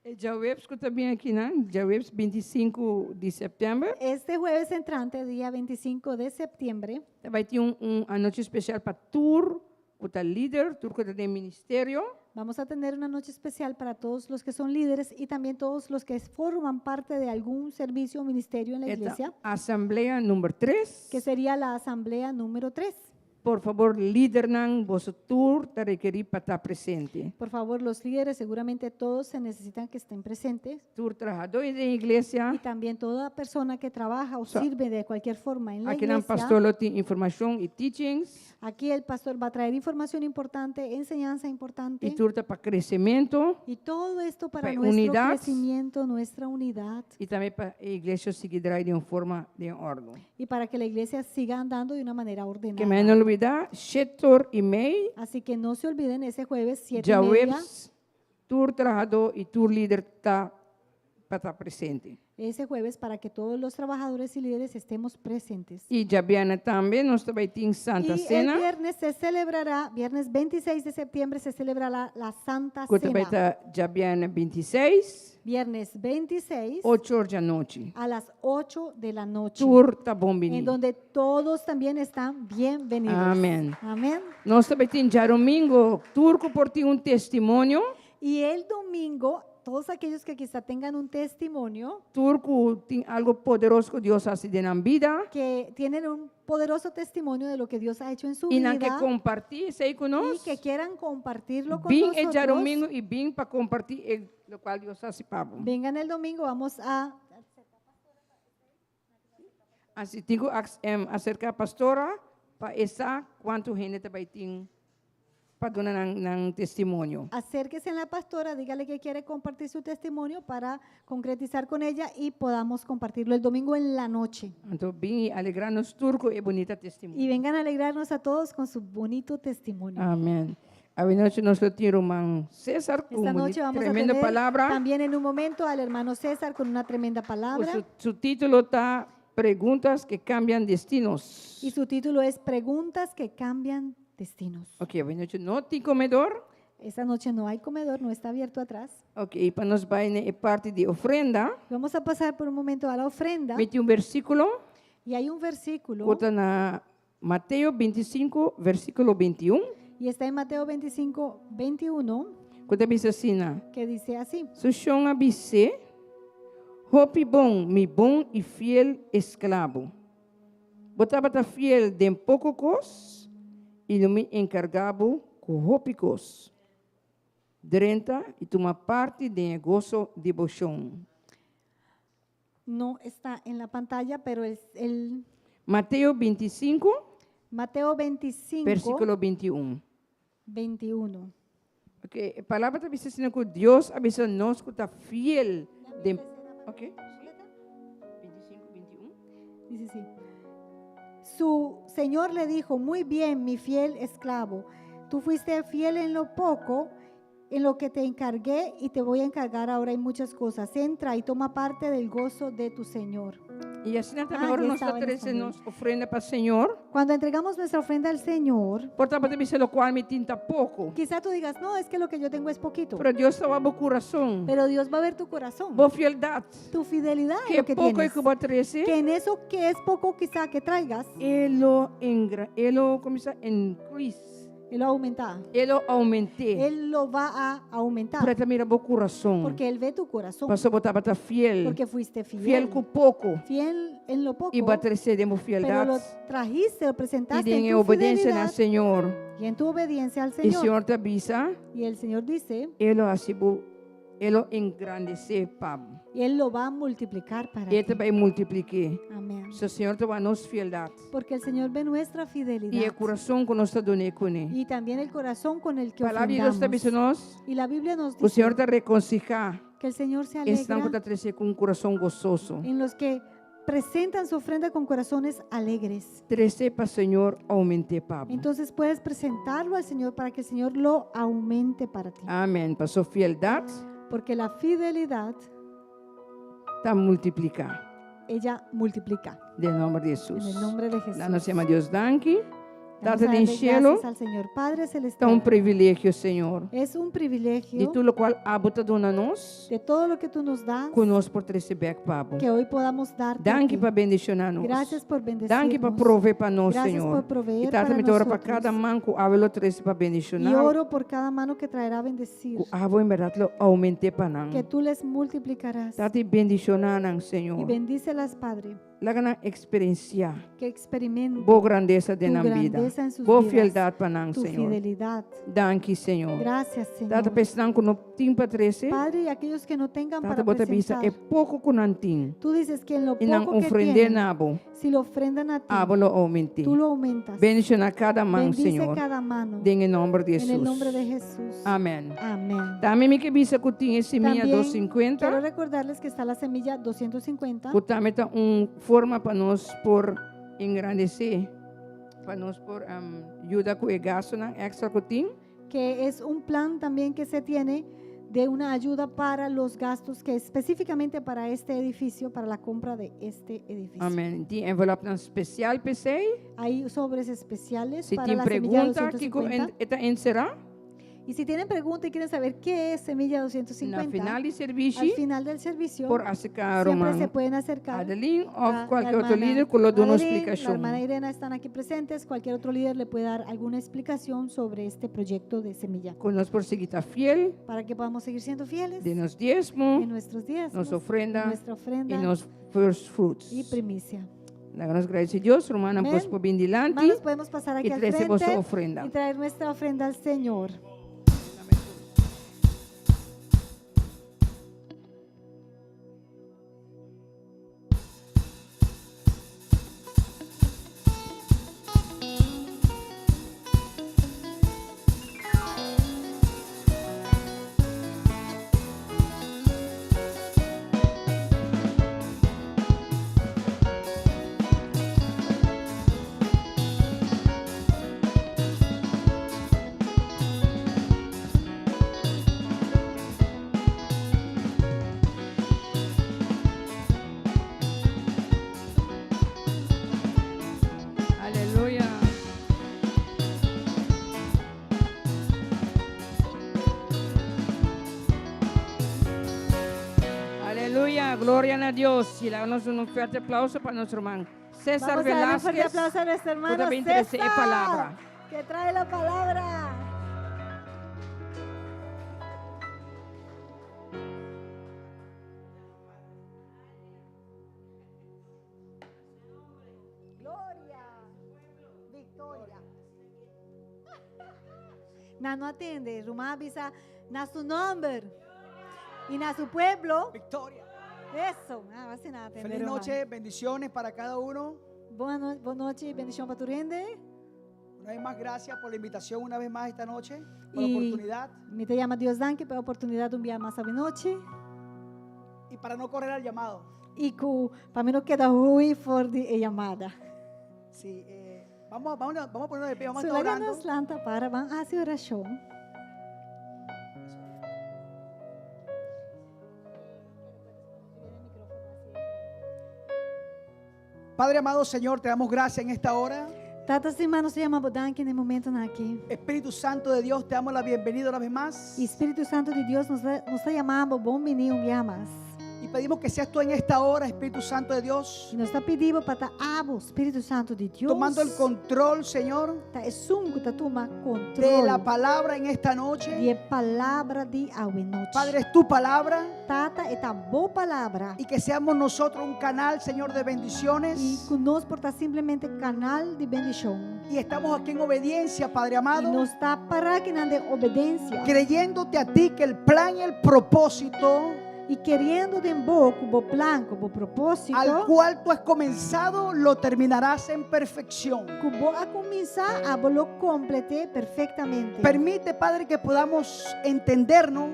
é Jawebs que também aqui, né? Jawebs 25 de setembro. Este jueves entrante, día 25 de septiembre, Vai ter uma noite especial para tour, com o líder, tour com o ministério. vamos a tener una noche especial para todos los que son líderes y también todos los que forman parte de algún servicio o ministerio en la iglesia, Assembleia número 3. que sería la asamblea número 3. Por favor, líder nang boso tour ta requerir para estar presente. Por favor, los líderes, seguramente todos se necesitan que estén presentes. Tour trabajadores de iglesia. Y también toda persona que trabaja o So, sirve de cualquier forma en la Aquí el iglesia. pastor lo tiene información y teachings. Aquí el pastor va a traer información importante, enseñanza Y importante. tour para crecimiento. Y todo esto para para nuestro unidad. crecimiento, nuestra unidad. Y también para la iglesia seguir de una forma de orden. Y para que la iglesia siga andando de una manera Que me no ordenada. olvidar, 7h30, Así que no se olviden ese jueves, 7:30. ya webs, tour trabajador y tour líder está para estar presente. Ese jueves para que todos los trabajadores y líderes estemos presentes. Y ya viene también, nos va a Santa Y Cena. el viernes se celebrará, viernes 26 de septiembre se celebrará la Santa Que Cena. ya viene 26, Viernes 26 8 de la noche. a las 8 de la noche. Tour está En bombini. donde todos también están bienvenidos. Amén. Amén. Nos va a ya domingo, tour por ti un testimonio. Y el domingo, todos aquellos que quizá tengan un testimonio, Turco tiene algo poderoso que Dios hace de la vida. que tienen un poderoso testimonio de lo que Dios ha hecho en su Y vida que compartir sei con y nós. que quieran compartirlo con Bien el ya nosotros, domingo y bien para compartir lo cual Dios hace Pablo. vengan el domingo, vamos a Así digo acerca a pastora para esa cuánto gente vai ter para dar un testimonio. acérquese a la pastora, dígale que quiere compartir su testimonio para concretizar con ella y podamos compartirlo el domingo en la noche. Entonces, bien alegrarnos turco y bonita testimonio. Y vengan a alegrarnos a todos con su bonito testimonio. Amén. A noche nos lo tiene hermano César con Esta una noche vamos a tremenda tener palabra. también en un momento al hermano César con una tremenda palabra. Su título está Preguntas que cambian destinos. Y su título es Preguntas que cambian destinos. Ok, a noche no tiene comedor. Esta noche no hay comedor, no está abierto atrás. Ok, para nos va en parte de ofrenda. Vamos a pasar por un momento a la ofrenda. Mete un versículo. Y hay un versículo, Está en Mateo 25, versículo 21. y está en Mateo 25, 21, Quando dice assim, que dice así. Sushon abise, hopi bom, mi bom e fiel esclavo. Botava fiel de pouco cos, e não me encargava com hopi cos. Drenta e toma parte de gozo de bochão. No está en la pantalla, pero es el Mateo 25, Mateo 25, versículo 21. 21. Ok, a palavra está dizendo que Deus avisa nós que está fiel de... Ok? 25, 21. Dice así. Su señor le dijo, muy bien, mi fiel esclavo, tú fuiste fiel en lo poco, en lo que te encargué y te voy a encargar ahora en muchas cosas. Entra y toma parte del gozo de tu Señor. E assim também Ah, agora já nós estava em trazemos ofrenda para o Senhor. Cuando entregamos nuestra ofrenda al Señor, Portanto, pode ser o qual me tinta pouco. quizá tú digas, no, es que lo que yo tengo es poquito. Pero Deus está o coração. Pero Dios va a ver tu corazón, Boa fialdade. tu fidelidad en Que lo que pouco é tienes. que vou trazer. Que en eso que es poco quizá que traigas, Ele começa a increase. Él lo aumenta. Ele aumente. Él lo va a aumentar. Para também o coração. Porque Él ve tu corazón. Pastor botar para fiel. Porque fuiste fiel. Fiel com pouco. Fiel en lo poco. E vai trazer de Pero fialdade. lo trajiste, lo E presentaste de en tu obediência ao fidelidad Senhor. y en tu obediencia al E o Señor. Senhor te avisa. Y el Señor dice, Ele asibu. Ele engrandecer, Pablo. y Él lo va a multiplicar para Ele ti. também multiplique. Amén. Se o Senhor te vai nos fialdade. Porque el Señor ve nuestra E o fidelidad. coração que nós está dando com ele. Y también el corazón con el que A palavra de Deus está ofrendamos. dizendo nós. Y la Biblia nos O dice Senhor te reconciliar. que el Señor se Estão alegra para trazer com um coração gozoso. en los que presentan su ofrenda con corazones alegres. Trazer para o Senhor aumente, Pablo. Entonces puedes presentarlo al Señor para que el Señor lo aumente para ti. Amém. Para sua fialdade, Porque la fidelidad, está multiplicar. ella multiplica. Em nome de En Jesus. el nombre de Jesús. Lá nós chamamos Deus danke. Vamos Data a em darle cielo. gracias al Señor Padre Está Celestial. privilégio, Senhor. Es un De privilegio tudo o qual abota dona nós. de todo lo que tú nos das, Conosco por receber, Pablo. que hoy podamos darte. a Danke ti. para bendicionar nós. Gracias por Danke bendecirnos. para prover para nós, Gracias Senhor. por proveer E tata para me ora para nosotros. cada manco, hábelo três para Y bendicionar. oro por cada mano que traerá bendecir, O avo em verdade lo aumente para nós. que tú les multiplicarás. Tati bendicionar, Y Senhor. bendícelas, Padre. Lagana experiencia. que experimenten Bo grandeza de tu na vida. grandeza en sus Bo vidas, fieldad panang, tu Señor. fidelidad. Danke, Señor. Gracias, Señor. Tata pesnan kuno timpa 13. Padre, y aquellos que no tengan Tata para bota bisa presentar, poco kunantin. tú dices que en lo Inang poco que ofrende tienen, nabo. si lo ofrendan a ti, Abo lo aumente. tú lo aumentas. Bendición a cada mano, Bendice Señor. cada mano. En el nombre de En Jesús. el nombre de Jesús. Amén. Amén. También mi que bisa kutin semilla También 250. quiero recordarles que está la semilla 250, Kutameta forma para nos por engrandecer, para nos por ayuda con el gasto na extra kutin. que es un plan también que se tiene de una ayuda para los gastos que específicamente para este edificio, para la compra de este edificio. Amén. Die envelope dan especial PC. Hay sobres especiales Si para tiene la semilla pregunta, Kiko 250. está en será. Y si tienen pregunta y quieren saber qué es semilla Na 250, final de al servicio, final del servicio por acercar siempre se Román. pueden acercar. Adeline a o la cualquier otro hermana líder con lo de una Adeline, la explicación. hermana Irena están aquí presentes. Cualquier otro líder le puede dar alguna explicación sobre este proyecto de semilla Con nos por seguir fiel, para que podamos seguir siendo fieles de nos en diezmo, nuestros días, nos ofrenda nuestra ofrenda y nos first fruits. y primicia. Le damos gracias a Dios, hermana, Amén. pues por bien delante Hermanos, podemos pasar y aquí al trece vuestra frente ofrenda. y traer nuestra ofrenda al Señor. Aleluya. Aleluya, gloria a Dios. Y le damos un fuerte aplauso para nuestro hermano César Vamos a darle un fuerte Velázquez. aplauso a nuestro hermano también trae César, palabra. que trae la palabra. Gloria, victoria. Na no atende, Rumá avisa na su nombre y na su pueblo. Victoria. Eso, va sin atender. Feliz hermano. noche, bendiciones para cada uno. Boa noite e bendição para tu rende. Una vez más, gracias por la invitación una vez más esta noche, por la Y oportunidad. me te llama Dios danke pela oportunidade de um dia mais a noite. Y para no correr al llamado. E para mim não queda ruim for de chamada. Sí, vamos a ponernos de pie, vamos a estar Sulaga orando. nas lanta para van a hacer oração. Padre amado Señor, te damos gracias en esta hora. Tatas irmãos, te chamamos danke no momento aqui. Espíritu Santo de Dios, te damos la bienvenida una vez más. E Espírito Santo de Deus nos está chamando bom menino um dia mais. Y pedimos que seas tú en esta hora, Espíritu Santo de Dios, E nós está pedindo para estar abo, Espírito Santo de Deus. tomando el control, Señor, Tá é sunco, tá toma de controle. la palabra en esta noche. De palavra de hoje noite. Padre, es tu palabra. Tata é ta boa palavra. Y que seamos nosotros un canal, Señor, de E bendiciones. conosco por estar simplesmente canal de bendição. Y estamos aquí en obediencia, Padre E amado, nos está para que de obediência. creyéndote a ti que el plan y el propósito E querendo de boco, bo plan, bo propósito. al cual tú has comenzado lo terminarás en perfección. Que bo a começar a lo complete perfeitamente. Permite, Padre, que podamos entendernos,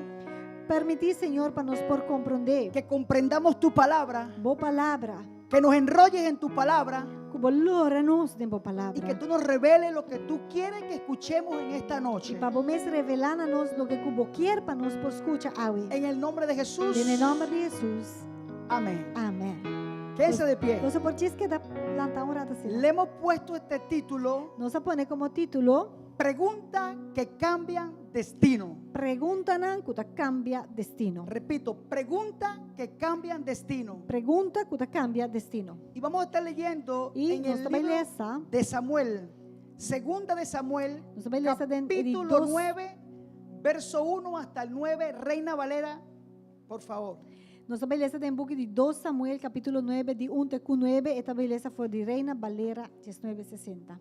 Permitir, Senhor, para nos por compreender. que comprendamos tu palabra, Bo palavra. que nos enrolles en tu palabra Que bo lora-nos de bo y palavra. que tú nos reveles lo que tú quieres que escuchemos en esta E noche. para bo mes revelar a nos lo que bo quer para nos por escuchar hoje. En el nombre de Jesús. Em nome de Jesus. Amén. Amém. Quédense de pie. Você por isso que dá plantar um rato assim. Le hemos puesto este título, Nos pone como título Preguntas que cambian destino. Pergunta que cambia destino. Repito, preguntas que cambian destino. Pergunta que cambia destino. Y vamos a estar leyendo E en nós el também libro lesa, de Samuel, segunda de Samuel, nós também lesa dentro de capítulo 2, 9, verso 1 hasta el 9, Reina Valera, por favor. Nossa beleza tem book de 2 Samuel, capítulo 9, de 1 até 9. Esta beleza foi de Reina Valera 1960.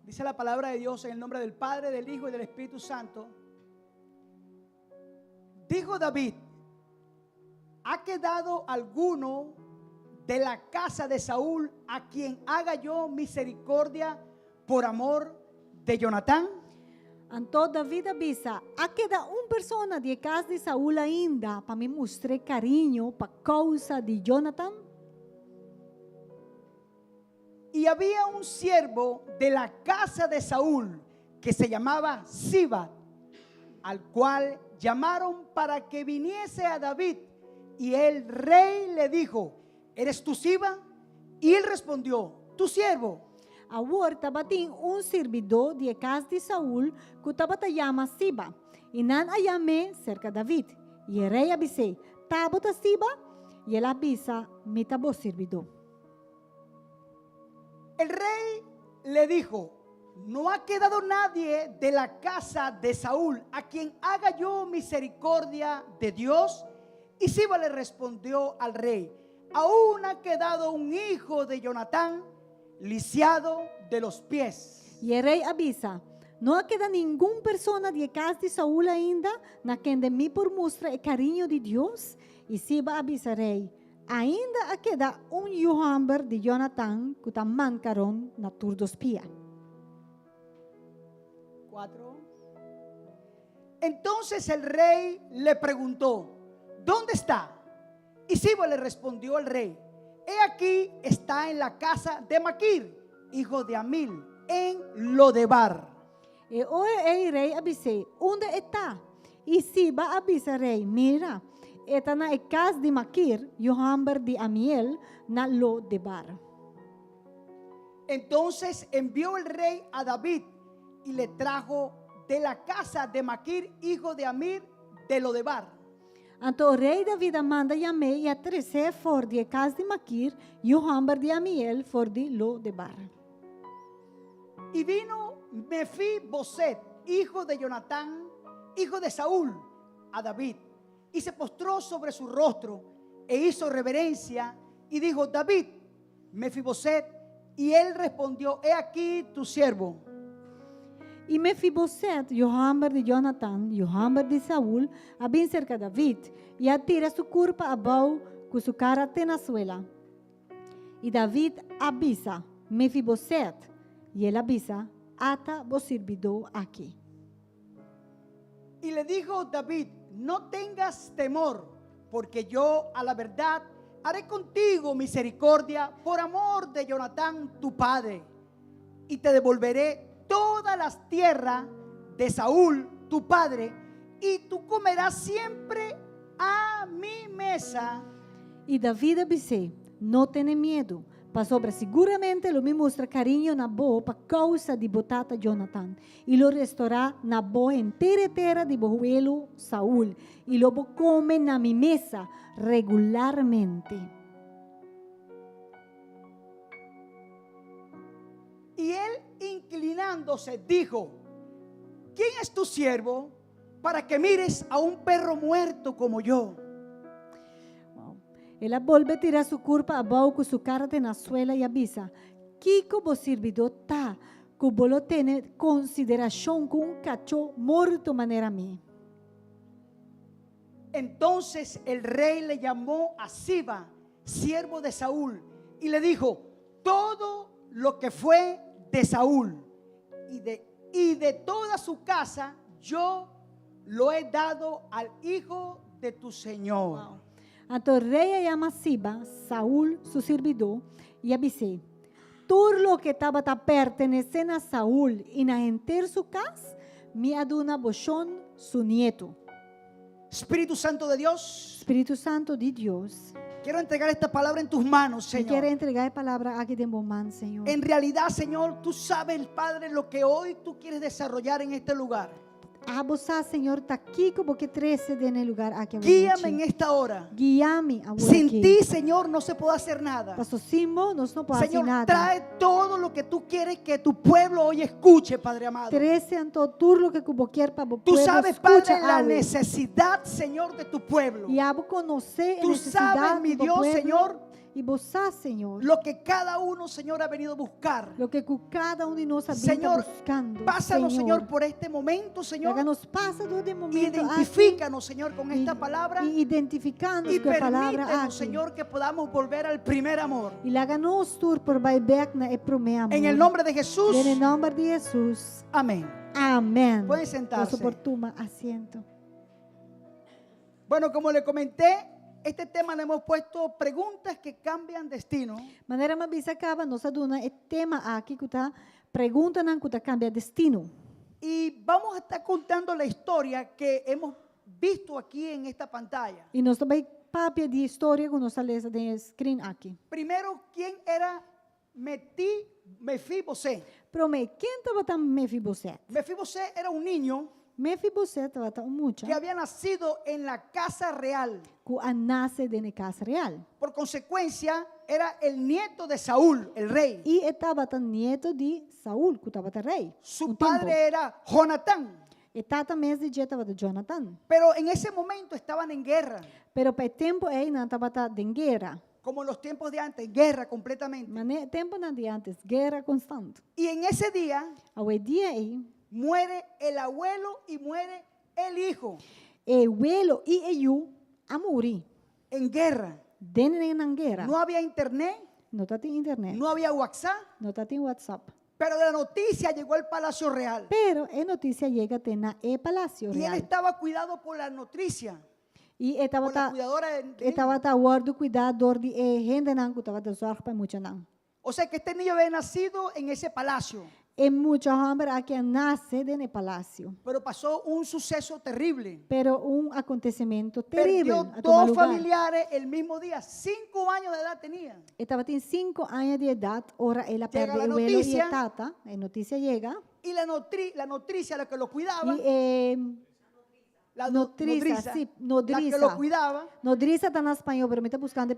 Dice la palabra de Dios en el nombre del Padre, del Hijo y del Espíritu Santo. Dijo David: ¿ha quedado alguno de la casa de Saúl a quien haga yo misericordia por amor de Jonatán? Então David avisa, há queda persona de casa de Saúl ainda para me mostrar carinho para causa de Jonathan? Y había un siervo de la casa de Saúl que se llamaba Siba, al cual llamaron para que viniese a David. Y el rey le dijo: ¿eres tú Siba? Y él respondió: tu siervo. Agora estava tem servidor de casa de Saúl que estava chama Siba. E não a chamei cerca de David. E o rei avisou, estava Siba? E ele avisa, me estava servidor. El rey le dijo: no ha quedado nadie de la casa de Saúl a quien haga yo misericordia de Dios. Y Siba le respondió al rey: aún ha quedado un hijo de Jonatán lisiado de los pies. E o rei avisa, não há queda nenhuma pessoa de casa de Saúl ainda na quem de mim por mostrar o carinho de Deus. E Siba avisa rei, ainda há queda Johamber de Jonathan que está mancaron na tur dos pia. 4. Entonces el rey le preguntó: ¿dónde está? Y Siba le respondió al rey: he aquí, está en la casa de Maquir, hijo de Amil, en Lodebar. E o rei avisou, onde está? E Siba avisa rei, mira, está na casa de Maquir, Johamber de Amiel, na Lodebar. Entonces envió el rey a David y le trajo de la casa de Maquir, hijo de Amir, de Lodebar. Então o rei David manda chamar e trazer for de casa de Maquir, Johamber de Amiel, for de Lodebar. Y vino Mefiboset, hijo de Jonatán, hijo de Saúl, a David, y se postró sobre su rostro e hizo reverencia y dijo: David, Mefiboset. Y él respondió: he aquí tu siervo. E Mefiboset, Johamber de Jonathan, Johamber de Saúl, abin cerca de David, e atira sua curpa abaixo com sua cara até na suela. E David avisa, Mefiboset, e ele avisa, ata vos servidor aqui. Y le dijo David: no tengas temor, porque yo a la verdad haré contigo misericordia por amor de Jonatán tu padre, y te devolveré todas las tierras de Saúl tu padre, y tú comerás siempre a mi mesa. E David avisou, não tenha medo, para sobre seguramente lo me mostra carinho na boa para causa de botata Jonathan, e lo restaurar na boa inteira terra de bohuelo Saúl, e lo come na mi mesa regularmente. Y él, inclinándose, dijo: ¿quién es tu siervo para que mires a un perro muerto como yo? Ela volve a tirar sua curpa abaixo com sua cara na suela e avisa, Kiko vos servidor tá, que bolo tem consideração com cachorro morto maneira a mim. Entonces el rey le llamó a Siba, siervo de Saúl, y le dijo: todo lo que fue de Saúl y de toda su casa yo lo he dado al hijo de tu señor. Então o rei chama Siba, Saúl, seu servidor, e avisou, tudo lo que estava pertencendo a Saúl e na inteira sua casa, me aduna bochon, seu nieto. Espíritu Santo de Dios, Espírito Santo de Deus, quiero entregar esta palabra en tus manos, eu quero Señor. entregar a palavra aqui de Bomán, Senhor. En realidad, Señor, tú sabes, Padre, lo que hoy tú quieres desarrollar en este lugar. Abosa, Senhor, tá aqui como que 13 en el lugar aqui. Guíame en esta hora. Guíame a Sin ti, Señor, no se puede hacer nada. Pastor Simbo, nós não podemos Señor, fazer nada. trae todo lo que tú quieres que tu pueblo hoy escuche, Padre amado. 13 anto tudo lo que cubo quer para o Tú pueblo sabes, escucha Padre, la algo. necesidad, Señor, de tu pueblo. E abo conhecer a Tú necessidade sabes, mi do Dios, pueblo. Señor, E você, Senhor, lo que cada uno, Señor, ha venido a buscar. lo que cada um de nós está Señor, buscando. pásanos, Señor, por este momento, Señor. Nos passa todo de momento Identifícanos, Señor, con esta palabra. e identificando Y com a palavra permítenos, aqui. Señor, que podamos volver al primer amor. E láganos tur por back na primeiro amor. En el nombre de Jesús. En el nombre de Jesus. Amén. Amén. Pueden sentarse. Por tu asiento. Bueno, como le comenté, este tema le hemos puesto preguntas que cambian destino. Maneira mais bisa acaba nossa duna é tema aqui que tá pergunta não que tá cambia destino. Y vamos a estar contando la historia que hemos visto aquí en esta pantalla. E nós também papia de história com nossa lesa de screen aqui. Primero, ¿quién era Mefibosé? Prome, quem estava tam Mefiboset? Mefibosé era un niño Mefiboset estava tam mucha que había nacido en la casa real. que nasce de casa real. Por consecuencia, era el nieto de Saúl, el rey. E estava tam nieto de Saul, que estava rei. Su padre era Jonatán. E tata mes de dia estava de Jonathan. Pero en ese momento estaban en guerra, Pero para tempo aí não estava de guerra. como en los tiempos de antes, guerra completamente. Mas tempo não de antes, guerra constante. Y en ese día Ao dia aí, muere el abuelo y muere el hijo e o elo e eu a morir. en guerra. Dentro na guerra. No había internet, Não tá tem internet. no había WhatsApp, Não tá tem WhatsApp. pero la noticia llegó al Palacio Real. Pero a notícia chega até na Palácio Y él Real. estaba cuidado por la nutria, E estava por la tá cuidadora del niño. estava tá guardo cuidador de gente não que estava de zorg para muita não. O sea que este niño había nacido en ese palacio, E muita homem aqui nasce no palácio. pero pasó un suceso terrible. Pero acontecimento terrível. Perdió a tomar dos lugar. familiares el mismo día. 5 años de edad tenía. Estava tem 5 anos de idade, ora ela Chega perde la o elo e notícia. a tata, a notícia chega. Y la nutria, la que lo cuidaba, E la nodriza, sí, la que nodriza. lo cuidaba, Nodriza está na espanhol, pero me está buscando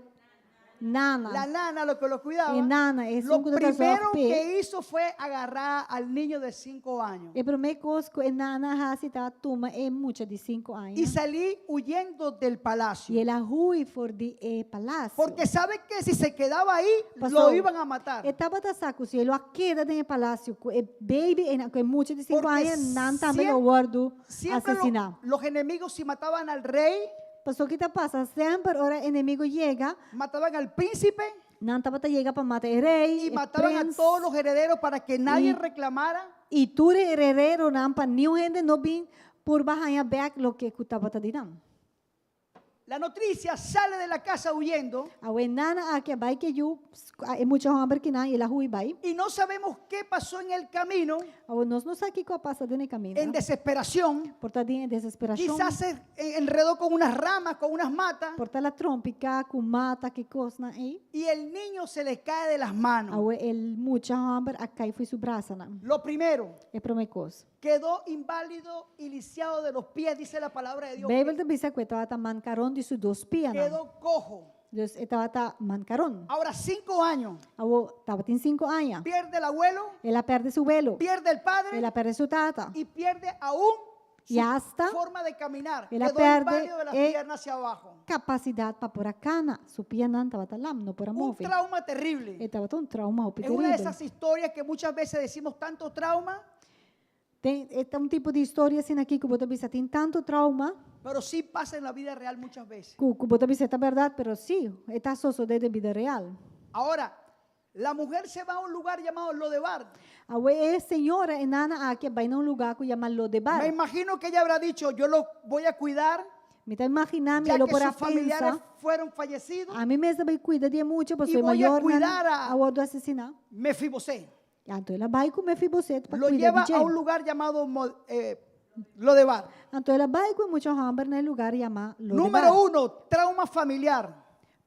nana. la nana, lo que lo cuidaba, E nana, é lo um que primero que hizo fue agarrar al niño de 5 años E primeiro coisa que nana hasi tá tuma é mucha de 5 anos. y salí huyendo del E palacio. ela hui for de palácio. Porque sabe que si se quedaba ahí, Pasó. lo iban a matar. Estava da saco se ele queda dentro do palácio, e baby e mucha de 5 Porque anos, não também siempre- o guardo Siempre assassinar. los enemigos, si mataban al rey, Passou que tá passa sempre, ora inimigo chega, mataban al príncipe não estava tá chega para matar o rei, y o mataban a príncipe. todos los herederos para que nadie Y- reclamara. E tudo herdeiro não para nenhum gente não vim por baixar back lo que estava tá dizendo. La noticia sale de la casa huyendo A nana aqui vai que eu, é muito homem que não, ela hui vai. y no sabemos qué pasó en el camino, Nós não sabemos o que passa dentro do caminho. en desesperación. Por estar em desesperação. Quizás se enredó con unas ramas, con unas matas, Por estar la trompica, com mata, que coisa aí. y el niño se le cae de las manos. El muito homem acá foi su braço, não. Lo primero, É primeira coisa. quedó inválido y lisiado de los pies, dice la palabra de Dios. Bíblia também diz que estava tá mancarón de seus dois pés, não. Quedó cojo. Deus estava tá mancarón. Ahora 5 años. Estava tem 5 anos. Pierde el abuelo, Ela perde seu velo. pierde el padre Ela perde sua tata. y pierde aún E hasta forma de caminar. Ela Quedó perde inválido de las piernas hacia abajo. capacidade para pôr a cana. Sua pia não estava tá lá, não para Un mover. trauma terrible. Estava tão trauma, Es una de terrível. esas historias que muchas veces decimos tanto trauma, Tem tipo de história assim aqui que você pensa, tem tanto trauma. pero sí pasa en la vida real muchas veces. Que você pensa, é verdade, pero sim, está sucedendo na vida real. Ahora, la mujer se va a un lugar llamado Lodebar. A senhora e nana aqui vai num lugar que chama Lodebar. Me imagino que ella habrá dicho, yo lo voy a cuidar, Me está imaginando, ya eu que por sus familiares pensar. fueron fallecidos. A mim mesma vai cuidar de muito, porque E sou voy a maior cuidar a outro assassinar. Mefibosé. Então ela vai com Mefiboset para Lo cuidar lleva de a un gente. lugar llamado Lodebar. Então ela vai com muitos homens no lugar chamado Lodebar. Número 1, trauma familiar.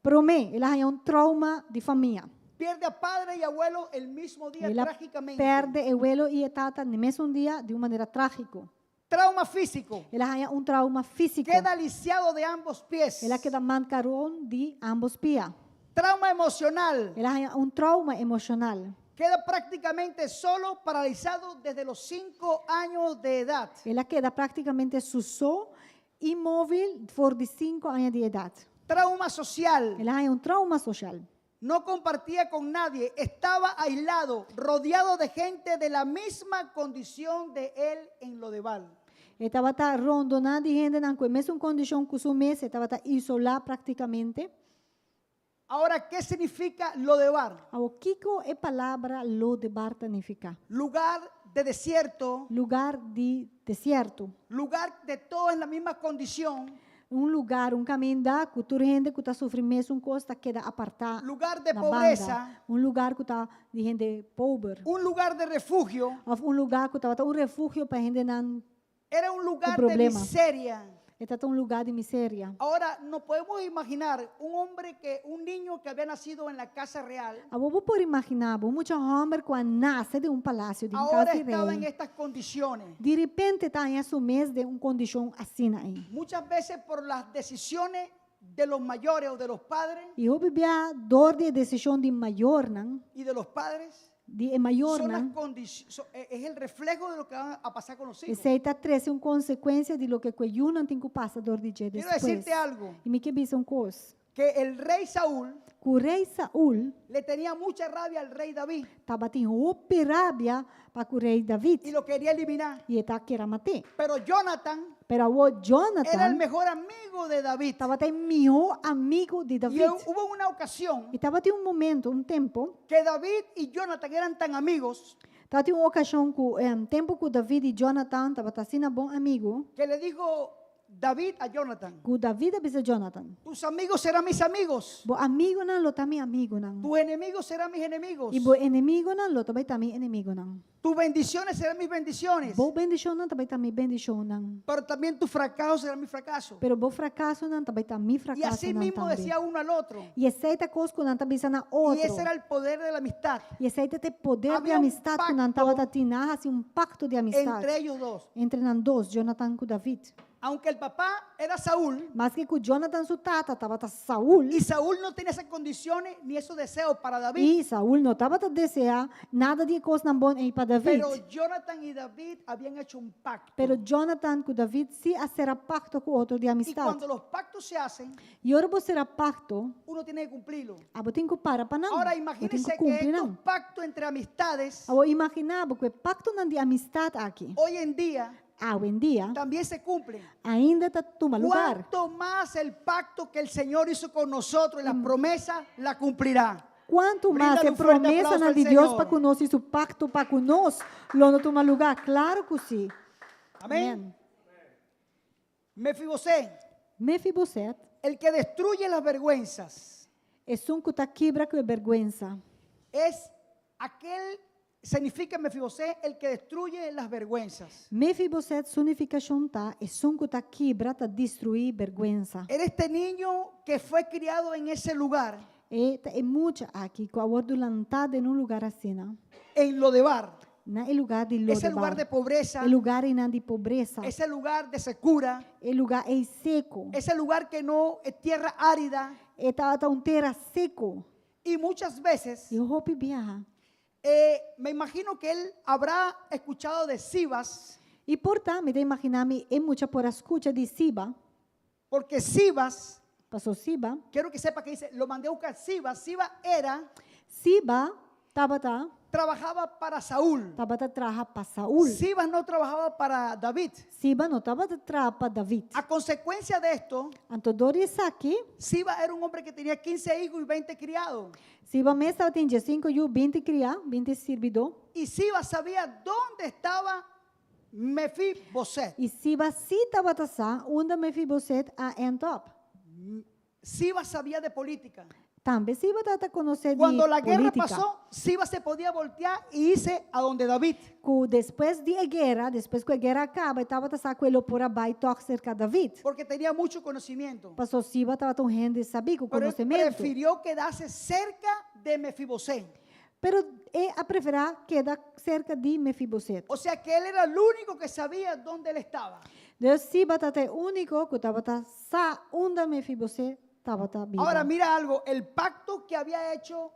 Promê, ela tem trauma de família. Pierde a padre y abuelo el mismo día Ela trágicamente. perde o abuelo e a tata no mesmo dia de uma maneira trágica. trauma físico. Ela hanya trauma físico. Queda lisiado de ambos pies. Ela queda mancaron de ambos pia. Trauma emocional. Ela hanya trauma emocional. Queda prácticamente solo, paralizado desde los 5 años de edad. Ela queda praticamente só, imóvel por de 5 anos de idade. Trauma social. Ela hanya trauma social. No compartía con nadie, estaba aislado, rodeado de gente de la misma condición de él en Lodebar. Ele estava rondonando de gente na mesma condição que o mês, estava isolado praticamente. Ahora, ¿qué significa Lodebar? O que é a palavra Lodebar significa? Lugar de desierto, Lugar de deserto. lugar de todos en la misma condición, Lugar, caminho da cultura gente que está sofrendo mesmo coisa queda apartada. lugar de na pobreza, banda. Lugar que está de gente pobre. un lugar de refugio, Ou lugar que estava refúgio para gente não. era un lugar de problema. miseria. Está lugar de miséria. Ahora, no podemos imaginar un niño que había nacido en la casa real, Vou por imaginar, muitos homens quando nascem de palácio, de ahora casa estaba en rei, estas condiciones. de repente está em assumir de condição assim aí. Muchas veces por las decisiones de los mayores o de los padres E eu bebia dor de decisão de maior, não? y de los padres, De maior, son las não? es el reflejo de lo que va a pasar con los hijos. Esse aí está trazendo consequência de lo que eu não tenho que passar dor de dia Quiero depois. decirte algo, E me que diz coisa. que el rey Saúl Que o rei Saul le tenía mucha rabia al rei David estava tendo rábia para o rei David. y lo quería eliminar. E ele queria matar. Pero Jonathan Pero o era el Jonathan mejor amigo de David. estava tendo melhor amigo de Y David. hubo una ocasión E estava tendo momento, tempo, que David y Jonathan eran tan amigos estava tendo ocasião que tempo que David e Jonathan estavam sendo bom amigo. que le dijo David a Jonathan: Que David disse Jonathan, tus amigos serán mis amigos, bo amigo não, lo também amigo não. tus enemigos serán mis enemigos, E bo inimigo não, lo também inimigo não. tus bendiciones serán mis bendiciones, Bo bendição não, também bendição não. pero también tus fracasos serán mis fracasos. Pero bo fracasso não, também Y fracasso así não mismo também. decía uno al otro. E aceita coisa que não também na Y outro. ese era el poder de la amistad E aceita ter poder de Havia amistade que não pacto estava tendo assim pacto de amistade entre ellos dos. entre nós dois, Jonathan e David. Aunque el papá era Saúl Mas que o Jonathan su tata estava Saul y Saúl no tenía esas condiciones ni esos deseos para David, e Saul não estava a desejar nada de coisa não boa para David. pero Jonathan y David habían hecho un pacto. Pero Jonathan com David se será pacto com outro de Y amistade. cuando los pactos se hacen, E ora você será pacto, uno tiene que cumplirlo. tem que para não. Ahora Tem imagínense que que cumprir estos não. pactos entre amistades Eu imaginava que pacto não de amistade aqui, hoy en día hoje em dia, también se cumplen. ainda está toma lugar. Cuanto más el pacto que el Señor hizo con nosotros y las promesas la cumplirá. Quanto mais Bríndale é um forte promessa aplauso na ao de Deus Senhor. para conosco, isso pacto para conosco, lo não toma lugar. Claro que sim. Amén. Mefibosé, Mefiboset el que destruye las vergüenzas, é um que está quebra com vergüenza. es aquel, significa Mefibosé, el que destruye las vergüenzas. Mefiboset significa juntar, é um que está quebra, está destruir vergüenza. Era este niño que fue criado en ese lugar, É muito aqui, que agora durantado em lugar assim, não? en Lodebar, Não é lugar de ese lugar de Lodebar. pobreza, É lugar de pobreza. ese lugar de secura, É lugar seco. ese lugar que no es tierra árida, É terra seco. y muchas veces E eu vou viajar. me imagino que él habrá escuchado de Sibas, E portanto, me dá imaginar-me, é muito por a escuta de Siba. porque Sibas, Passou Siba. quiero que sepa que dice, lo mandé a buscar Sibas, Sibas era, Siba estava trabajaba para Saúl. trabalhando para Saul. Sibas no trabajaba para David. Siba não estava trabalhando para David. A consecuencia de esto, Então, Doris aqui, Sibas era un hombre que tenía 15 hijos y 20 criados. Siba mesmo estava tendo 5 e 20 criados, 20 servidor. Y Sibas sabía dónde estaba Mefiboset. E Siba se estava onde Mefiboset en top. Sibas sabía de política. Também Siba estava conhecendo Cuando de la guerra política. pasó, Sibas se podía voltear y irse a donde David. Que depois da guerra, depois que a guerra acaba, estava com ele por abaixo, toque cerca de David. Porque tenía mucho conocimiento. Passou Siba estava tão rende, sabia, com Pero él conhecimento. prefirió quedarse cerca de Mefiboset. Pero a preferar queda cerca de Mefiboset. O sea que él era el único que sabía dónde él estaba. Dus Siba tate único que estaba sa onda Mefiboset estaba viva. Ahora mira algo, el pacto que había hecho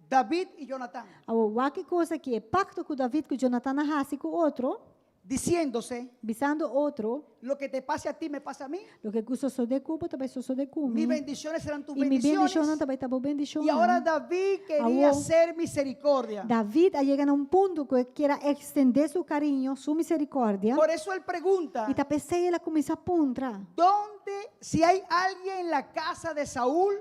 David y Jonatán, Agora, qualquer coisa que é pacto com David, com Jonathan hasi com outro, diciéndose, visando outro, lo que te pase a ti me pasa a mí, lo que cuso sou de Cuba, também sou de Cuba. mis bendiciones serán tus E mi bendiciones bendiciones. também tá bendiciones. Y ahora David quería Ahora- hacer misericordia. David chega a um ponto que quer estender seu carinho, sua misericórdia. Por eso él pregunta, E tá pensei ela começa a puntra. ¿dónde, si hay alguien en la casa de Saúl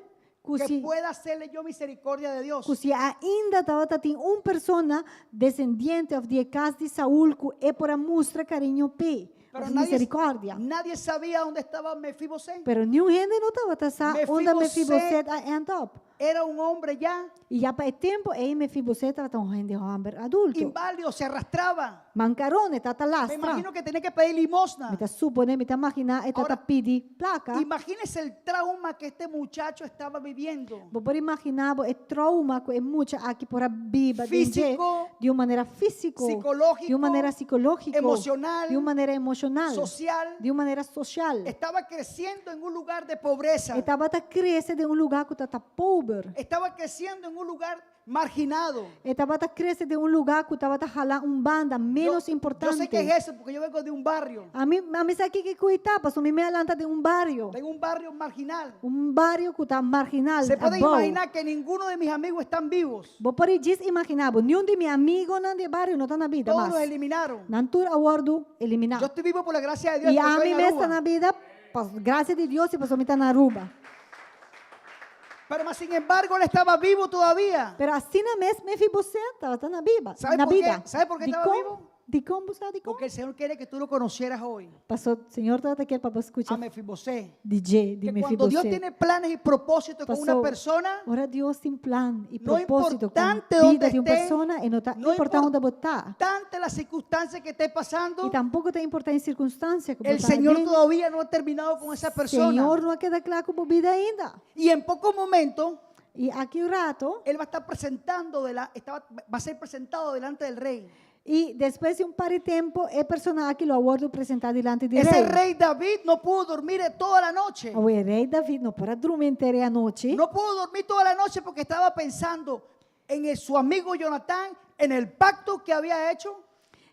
que Cusi- pueda hacerle yo misericordia de Dios? Se ainda tem uma pessoa descendente de casa de Saul que é para mostrar carinho pe, Pero misericórdia. nadie sabía dónde estaba Mefiboset. Pero nenhum gente não estava onde Mefiboset- Mefiboset end up. Era un hombre ya E já para o tempo, aí Mefiboset estava um gente homem adulto. inválido, se arrastraba. Mancarone, estava Me lastra. imagino que tenía que pedir limosna. Me tá supone, me tá imaginar, estava Ahora- pedir placa. Imagínese el trauma que este muchacho estaba viviendo. Vou poder imaginar o trauma que é muito aqui por a Bíblia Físico, de uma maneira física, psicológico, de uma maneira psicológica, emocional, de uma maneira emocional, social. de uma maneira social. Estaba creciendo en un lugar de pobreza. Estava a crescer de um lugar que estava pobre. Estaba creciendo en un lugar marginado. Estava a crescer de um lugar que estava a jalar banda menos Yo importante. sé que es eso porque yo vengo de un barrio. A mim sabe que Cuitapa, a mim me alanta de um barrio. Tengo un barrio marginal. Barrio que está marginal. Se puede above. imaginar que ninguno de mis amigos están vivos. Vou poder imaginar, nenhum de meus amigos não de barrio não está na vida, Todos los mas eliminaron. Nantur awardo Yo eliminado. estoy vivo por la gracia de Dios. E porque a estoy mim en mesmo Aruba. na vida, graças a Deus, e passou me está na Aruba. Pero más sin embargo, él estaba vivo todavía. Pero assim na mesma Mefiboset estava na vida. ¿Sabe na por qué? vida. ¿Sabe por qué De estaba como? vivo? De como, sabe de como? Porque el Señor quiere que tú lo conocieras hoy. Passou, Senhor, estava aqui para escutar A Mefiboset. DJ de Que cuando Dios Mefiboset. tiene planes y propósitos con una Passou, persona, ora Deus tem plano e No propósito com importante a onde vida de uma esté, pessoa e não está no importante onde botar. tante las circunstancias que esté pasando, E tampouco tem importância em circunstância que el botar Señor dentro. todavía no ha terminado con esa persona. Senhor não queda claro como vida ainda. Y en pocos momentos, E aqui o rato, él va a estar va a ser presentado delante del rey. e depois de par de tempo, é personagem que lo aguardo apresentar diante de Ese rei. rey David no pudo dormir toda la noche. O rei David não para dormir inteira a noite. No pudo dormir toda la noche porque estaba pensando en su amigo Jonatán, en el pacto que había hecho.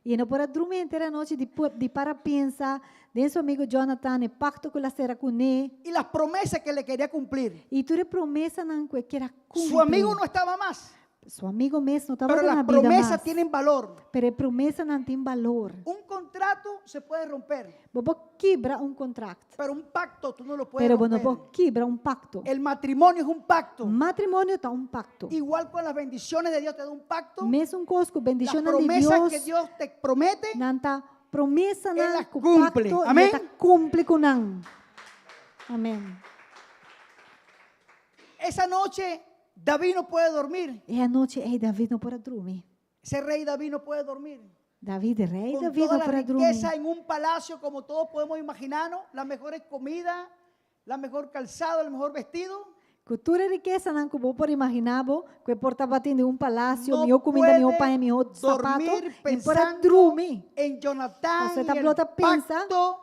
E não para dormir inteira a noite de para pensar de seu amigo Jonathan, o pacto que ela será com ele. Y las promesas que le quería cumplir. E tu promessa não que era cumprir. Su amigo no estaba más, Seu amigo mesmo não estava pero na las vida promesas mais. tienen valor. Pero a promessa não tem valor. Un contrato se puede romper, Você quebra contrato. pero un pacto tú no lo puedes Pero você romper. quebra pacto. El matrimonio es un pacto. Matrimônio está pacto. Igual con las bendiciones de Dios te da un pacto. Mesmo conosco, Las bendição de promesas Deus. que Dios te promete, Não está promessa Él não las com cumple. pacto. Amém? Ele cumpre com não. Amém. esa noche David no puede dormir. E a noite, David não pode dormir. Ese rey David no puede dormir. David, rei Con David toda não la pode dormir. riqueza en un palacio, como todos podemos imaginarnos, las mejores comidas, la mejor calzado, el mejor vestido. Cultura e riqueza não como pode imaginar, que portava tendo palácio, No minha comida, meu puede pai, meu sapato, dormir não pode pensando dormir. en Jonatán Você y tá el blota pensa- pacto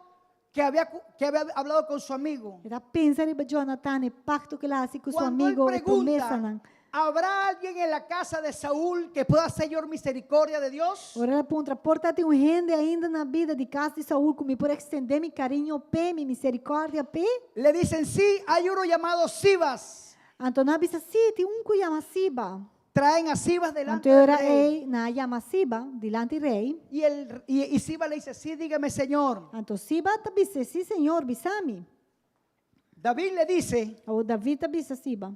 que había hablado con su amigo. Era pensar em Jonathan, o pacto que ele faz com seu Cuando él amigo, a promessa pregunta, não. ¿habrá alguien en la casa de Saúl que pueda hacer yo misericordia de Dios? Ora ela pergunta, porta tem gente ainda na vida de casa de Saúl, que me pode estender meu carinho, pé, minha misericórdia, pé? Le dicen, sí, hay uno llamado Sibas. Então, disse, sim, tem que chama Siba. Traen a Sibas delante Então, del era rey. na chama Siba, delante do rei. Y Sibas le dice, sí, dígame, Señor. Então, Siba disse, sim, senhor, bisami. David le dice, Ou David disse, Siba.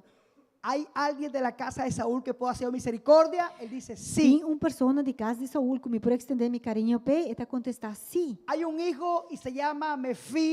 ¿hay alguien de la casa de Saúl que pueda hacer misericordia? Él dice, sí. Tem pessoa de casa de Saúl que me pode estender meu carinho, pé, e está contestar, sim. Hay un hijo y se llama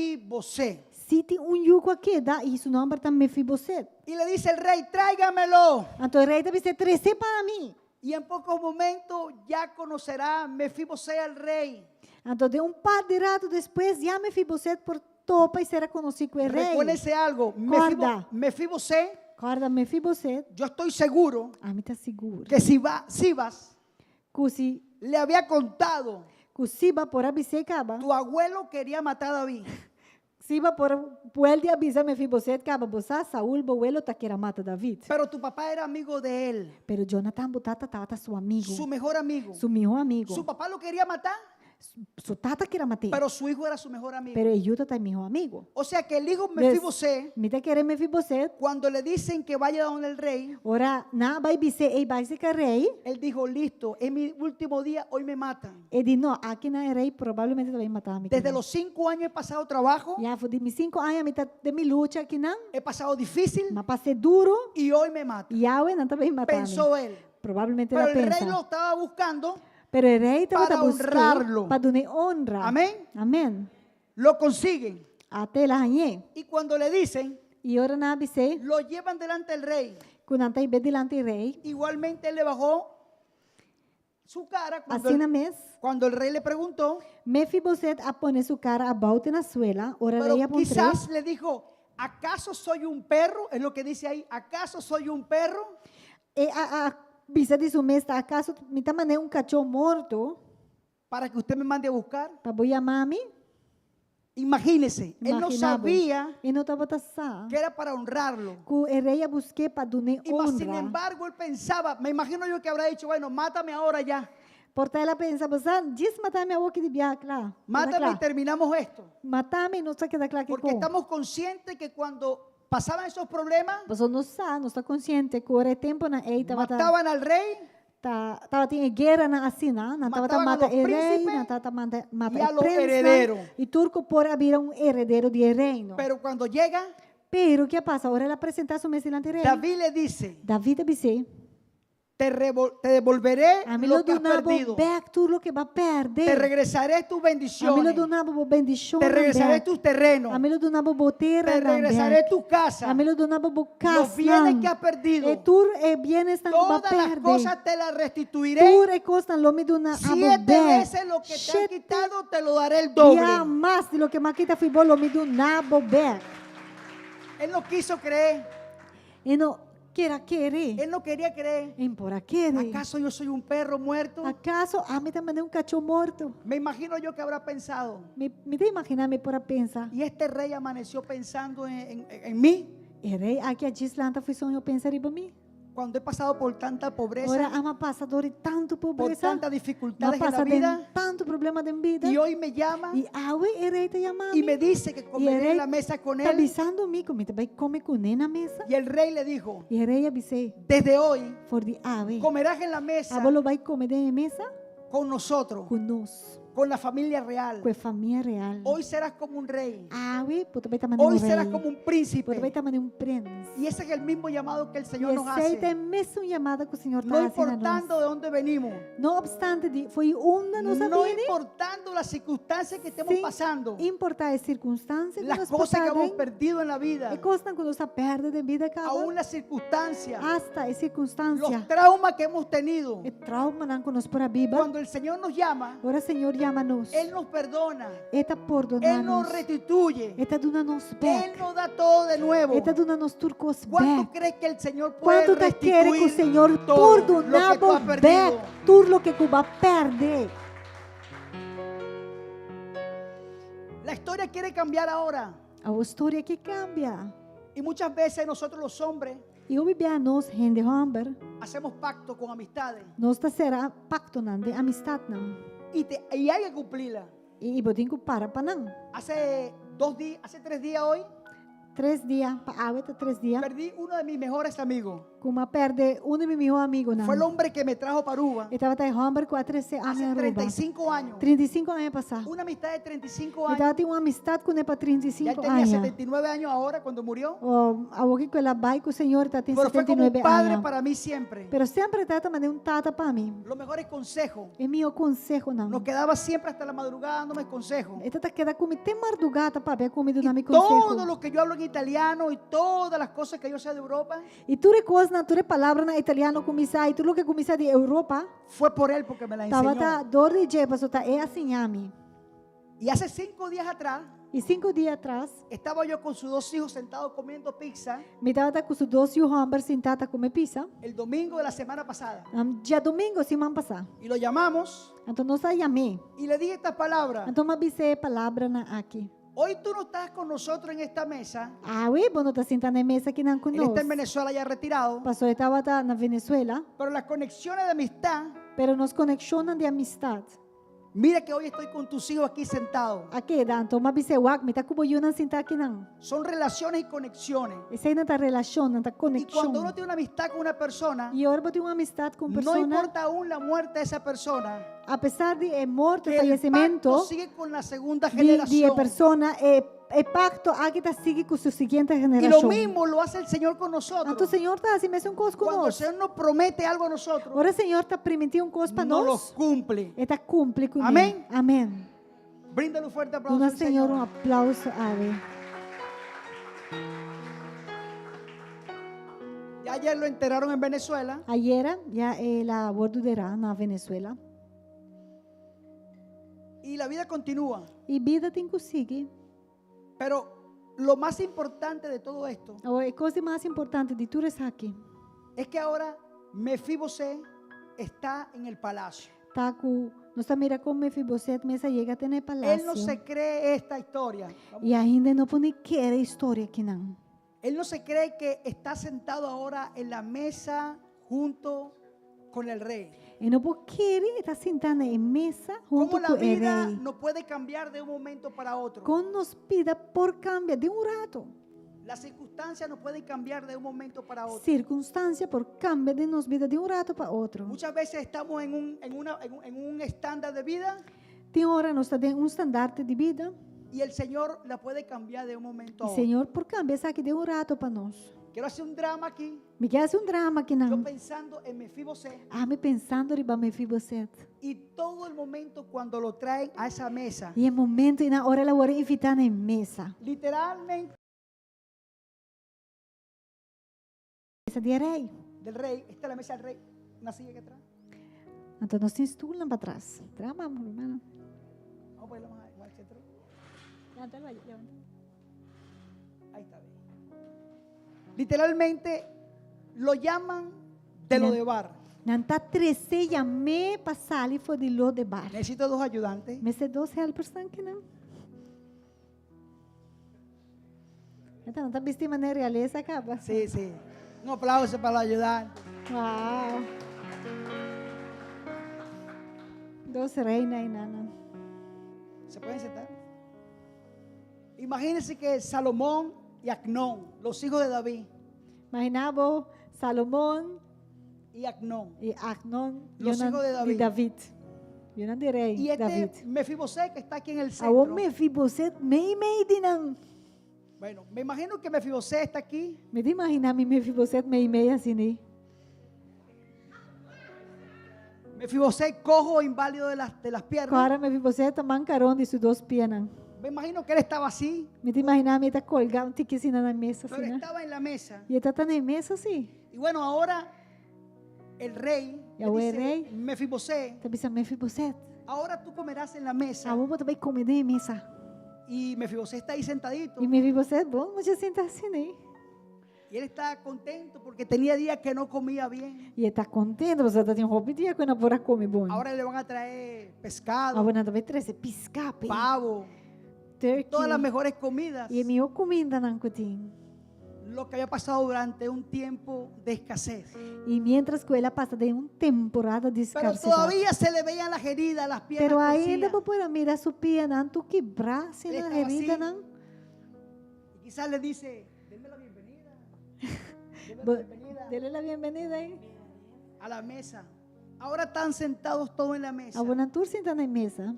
Mefiboset. Se tem yugo aqui, e seu nome está Mefiboset. Y le dice el rey, tráigamelo. Então, o rei disse, trece para mim. Y en pocos momentos ya conocerá Mefiboset al rey. Então, de par de rato depois, já Mefiboset por topa e será conhecido como rei. Recuérdense algo, Guarda. Mefiboset Guarda Mefiboset, yo estoy seguro a mim tá seguro. que Sibas Kusi le había contado, Kusiba por abise kaba. tu abuelo quería matar a David. Siba por puel de avisa Mefiboset kaba bosa Saul boelo ta queira mata David. Pero tu papá era amigo de él, Pero Jonathan botata tata su amigo. su mejor amigo. Su mejor amigo. Su papá lo quería matar, Su tata queira matar. pero su hijo era su mejor amigo. Pero Yuta tá mejor amigo. O sea que el hijo Mefiboset, Mita querer Mefiboset. cuando le dicen que vaya donde el rey, Ora na vai bise e vai se rei. él dijo, listo, es mi último día, hoy me matan. E di no, aqui na rei provavelmente vai matar me. Desde los 5 años he pasado trabajo, Ya foi de mis 5 anos mita de mi lucha aqui não. he pasado difícil Mas passei duro. y hoy me matan. E Yahweh não também matar me. Pensó él. Provavelmente Pero ela el rey pensa. lo estaba buscando, Pero el rei estava para honrarlo. para dar honra. amén, Amém. lo consiguen. Até lá ganhei. Y cuando le dicen, E ora na bise, lo llevan delante del rey. quando antai be delante do rei, Igualmente él le bajó su cara assim na mes, cuando el rey le preguntó, Mefiboset apone su cara a volta na suela, ora pero rei apontrei. quizás le dijo, ¿acaso soy un perro? Es lo que dice ahí, ¿acaso soy un perro? E a bisa de su mes, acaso me tá mandando cachorro morto, Para que usted me mande a buscar. para vou chamar me? Imagínese, él no Imaginava. sabía E não estava taçar. que era para honrarlo. Que o rei a busquei para dar Y más, sin honra. embargo, él pensaba, me imagino yo que habrá dicho, bueno, mátame ahora ya. Porta ela pensa, você diz matar minha boca de biac lá. Mátame y terminamos esto. Matar-me e não está queda claro que Porque estamos conscientes que cuando pasaban esos problemas, Você não sabe, não está consciente que ora tempo na ei estava mataban al rey tava tinha guerra na assina, não estava Mataban a mata los o rei, príncipes não estava mata y a o los príncipe. herederos. E turco por haver herdeiro de reino. Pero cuando llega, Pero que passa? Ora ela apresenta su mes delante rei. David le dice, David disse, te devolveré a mim lo lo que has donavo perdido. back tudo que vai Te perder. regresaré tus A mim lo bendiciones. donavo bendição. Te regresaré tus terrenos. A mim lo donavo boterra. Te regresaré tu casa. A mim lo donavo Los casa. bienes que has perdido. E tur e bienes estão para Todas las perder. cosas te las restituiré. Tur e costan lo me dona 7 veces lo que te han quitado te lo daré el doble. Ya más de lo que Maquita fui lo me donavo back. Él no quiso creer. E não querer. Él no quería creer. Embora querer. ¿Acaso yo soy un perro muerto? ¿Acaso a mí também um cachorro morto? Me imagino yo que habrá pensado. Me de imaginar-me para pensar. Y este rey amaneció pensando en mí. E rei, aqui a Gislanta foi sonho pensar em mim. Cuando he pasado por tanta Ora, pobreza, ama passador de tanto por pobreza. tantas Não dificultades en la passa de vida. tanto problema de vida. Y hoy me llama E awe e rei te chamando. y me dice que comeré en la mesa con Está él. avisando-me que me vai comer com ele na mesa. Y el rey le dijo, E rei avisei, desde hoy for de awe. comerás en la mesa Abolo vai comer na mesa con nosotros, conosco, con la familia real. com a família real. Hoy serás como un rey. Awe, puto vai estar Hoy serás como un Puto vai príncipe. estar um príncipe. Y ese es el mismo llamado que el E Señor nos aceita a hace. mesma chamada que o Senhor No está fazendo a nós. importando de dónde venimos. Não obstante, foi onde nós No viene, importando las circunstancias que estemos sem pasando. importar as circunstâncias que Las nós cosas que hemos passamos, perdido en la vida. e costas que nós perde de vida cada Aún las circunstancias. hasta as circunstâncias, Los traumas que hemos tenido. e trauma não conosco por a Bíblia. Cuando el Señor nos llama, Ora, Senhor, chama-nos. Él nos perdona. Eta Él nos perdona-nos. restituye. Eta dona-nos Él back. nos da todo de nuevo. Eta dona-nos turcos ¿Cuánto back. crees que el Señor puede Quanto te quer que o restituir Senhor todo lo que tú perdonava has perdido? back tudo lo que Cuba perde? La historia quiere cambiar ahora. A história que cambia. Y muchas veces nosotros los hombres E o bebê nos rende homem, hacemos pacto con amistades nós será pacto não de amistade não. y hay que cumplirla. E botem que para não. Hace 3 días hoy 3 dias, para a 3 dias, perdí uno de mis mejores amigos. como perde um de meus amigos não. Fue el hombre que me trajo para Aruba Estava até homem com 13 anos hace em Aruba. 35 años. 35 anos passar. Una amistad de 35 Estava años. tem uma amistade com ele para Ya él 35 tenía anos. 79 años ahora cuando murió. O alguém que ela vai com o Senhor está tem Pero fue como un 79 padre anos. para mí siempre. Pero sempre trata de um tata para mim. Los mejores consejos. É meu conselho não. Nos quedaba siempre hasta la madrugada dándome consejos. Esta tá queda comer tem madrugada para ver comida na meu Todo conselho. lo que yo hablo en italiano y todas las cosas que yo sé de Europa E tu coisa, tu palavra na italiano começar e tu lo que começar de Europa, fue por él porque me la tava tá enseñó. dor de jepa, só tá é assim a mim. Y hace 5 días atrás E 5 dias atrás, estaba yo con sus dos hijos sentados comiendo pizza me estava com os dois homens sentados a comer pizza. el domingo de la semana pasada. Dia domingo, semana passada. Y lo llamamos Então, nós chamei. y le dije estas palabras. Então, eu avisei a palavra aqui. Hoy tú no estás con nosotros en esta mesa. Ah, o Ibo não está sentado na mesa aqui não Él está en conosco. Venezuela ya retirado. O pastor estava na Venezuela, Pero las conexiones de amistad, pero nos conexionam de amistade. mira que hoy estoy con tus hijos aquí sentados. Aqui, então, eu avisei, me está com o Boyuna sentado aqui não. Son relaciones y conexiones. Essa aí não está relação, não está Y cuando conexão. uno tiene una amistad con una persona, E agora eu tenho uma amistade com uma no pessoa, importa aún la muerte de esa persona, apesar de morte, que el falecimento, pacto sigue con la segunda de generación. persona, pacto aqui está sigue com sua seguinte Y lo geração. mismo lo hace el Señor con Então, o nosotros. Senhor está assim mesmo conosco. Cuando el Señor nos promete algo a nosotros, Agora o Senhor está permitindo coisa para no lo nós. cumple. Ele está cumpre com Amém? ele. Amém. Bríndale un fuerte aplauso Dona al Senhor Señor. aplauso a Ele. Y ayer lo enteraron en Venezuela. Ayer já ela abordará na Venezuela. Y la vida continúa. E vida tem que seguir. Pero lo más importante de todo esto A coisa mais importante de tudo isso aqui es que ahora Mefibosé está en el palacio. tá com nós mira como Mefibosete mesa chega até no Él palácio. no se cree esta historia. E ainda não pode querer história aqui não. Él no se cree que está sentado ahora en la mesa junto con el rey. E não pode querer estar sentado na mesa junto Cómo la com o vida rei. no puede cambiar de un momento para otro. Com nos pida por cambio de rato. Las circunstancias no pueden cambiar de un momento para otro. Circunstância por cambio de nos vida de rato para outro. Muchas veces estamos en un estándar de vida Tem hora nós está em estandarte de vida. y el Señor la puede cambiar de un momento a E otro. Senhor por cambio essa aqui de rato para nós. Quiero hacer un drama aquí, Me quer fazer drama aqui yo não. pensando en Mefibosé Me pensando em Mefibosete. y todo el momento cuando lo traen a esa mesa. E é momento e na hora ela vai invitar na mesa. Literalmente Mesa de rei. del rey, esta es la mesa del rey, una silla aquí atrás. Então nós temos estulam para trás. Drama, hermano. Vamos a ponerla más igual al centro. Ahí está bien. Literalmente lo llaman de lo de bar. Não tá 13 me passar ali foi de lo de bar. Necesito dos ayudantes. Me se 12 helpers que não. Então, não tá vestindo de maneira realeza, acaba. Sí, sí. Un aplauso para ayudar. Uau. 12 reina e nana. ¿Se pueden sentar? Imagínense que Salomón y Acnón, los hijos de David, Imaginava Salomão y Acnón. e Agnon, Los hijos de David. Yun de rei, Y David. este Mefibosé que está aquí en el Awo centro. Mefibosete, may din Bueno, me imagino que Mefibosé está aquí. Me di imaginar mi Mefibosete may assim ni. Mefibosé cojo e inválido de las piernas. Agora Mefibosete mancaron de sus dos piernas. Me imagino que él estaba así, Me di imaginar me tá colgado um tiquinho na mesa pero assim, né? estaba en la mesa. E tá na mesa assim. Y bueno, ahora el rey, Y le ahora el dice, rey. Mefibosé, Tá pensando Mefibosete. ahora tú comerás en la mesa. Awo botar vai comer na mesa. Y Mefibosé está ahí sentadito. E Mefibosete, bom, mas já senta assim, né? Y él está contento porque tenía días que no comía bien. E ele tá contente, você tá tendo roupa dia quando por comer bom. Ahora le van a traer pescado, Awo na também trazer piscape, pavo, turkey. todas las mejores comidas. E meu comida não cutin. Lo que había pasado durante un tiempo de escasez. E mientras que ela passa de uma temporada de Pero escassez. todavía se le veían las heridas, las piernas Pero ainda cocidas. para mirar sua pierna, tu quebrar, se Ele na estava herida assim. não. Y quizás le dice, denme la bienvenida. Denme la Bo- bienvenida Dele a bienvenida aí. a la mesa. Ahora están sentados todos en la mesa. A bona tur sentar na mesa.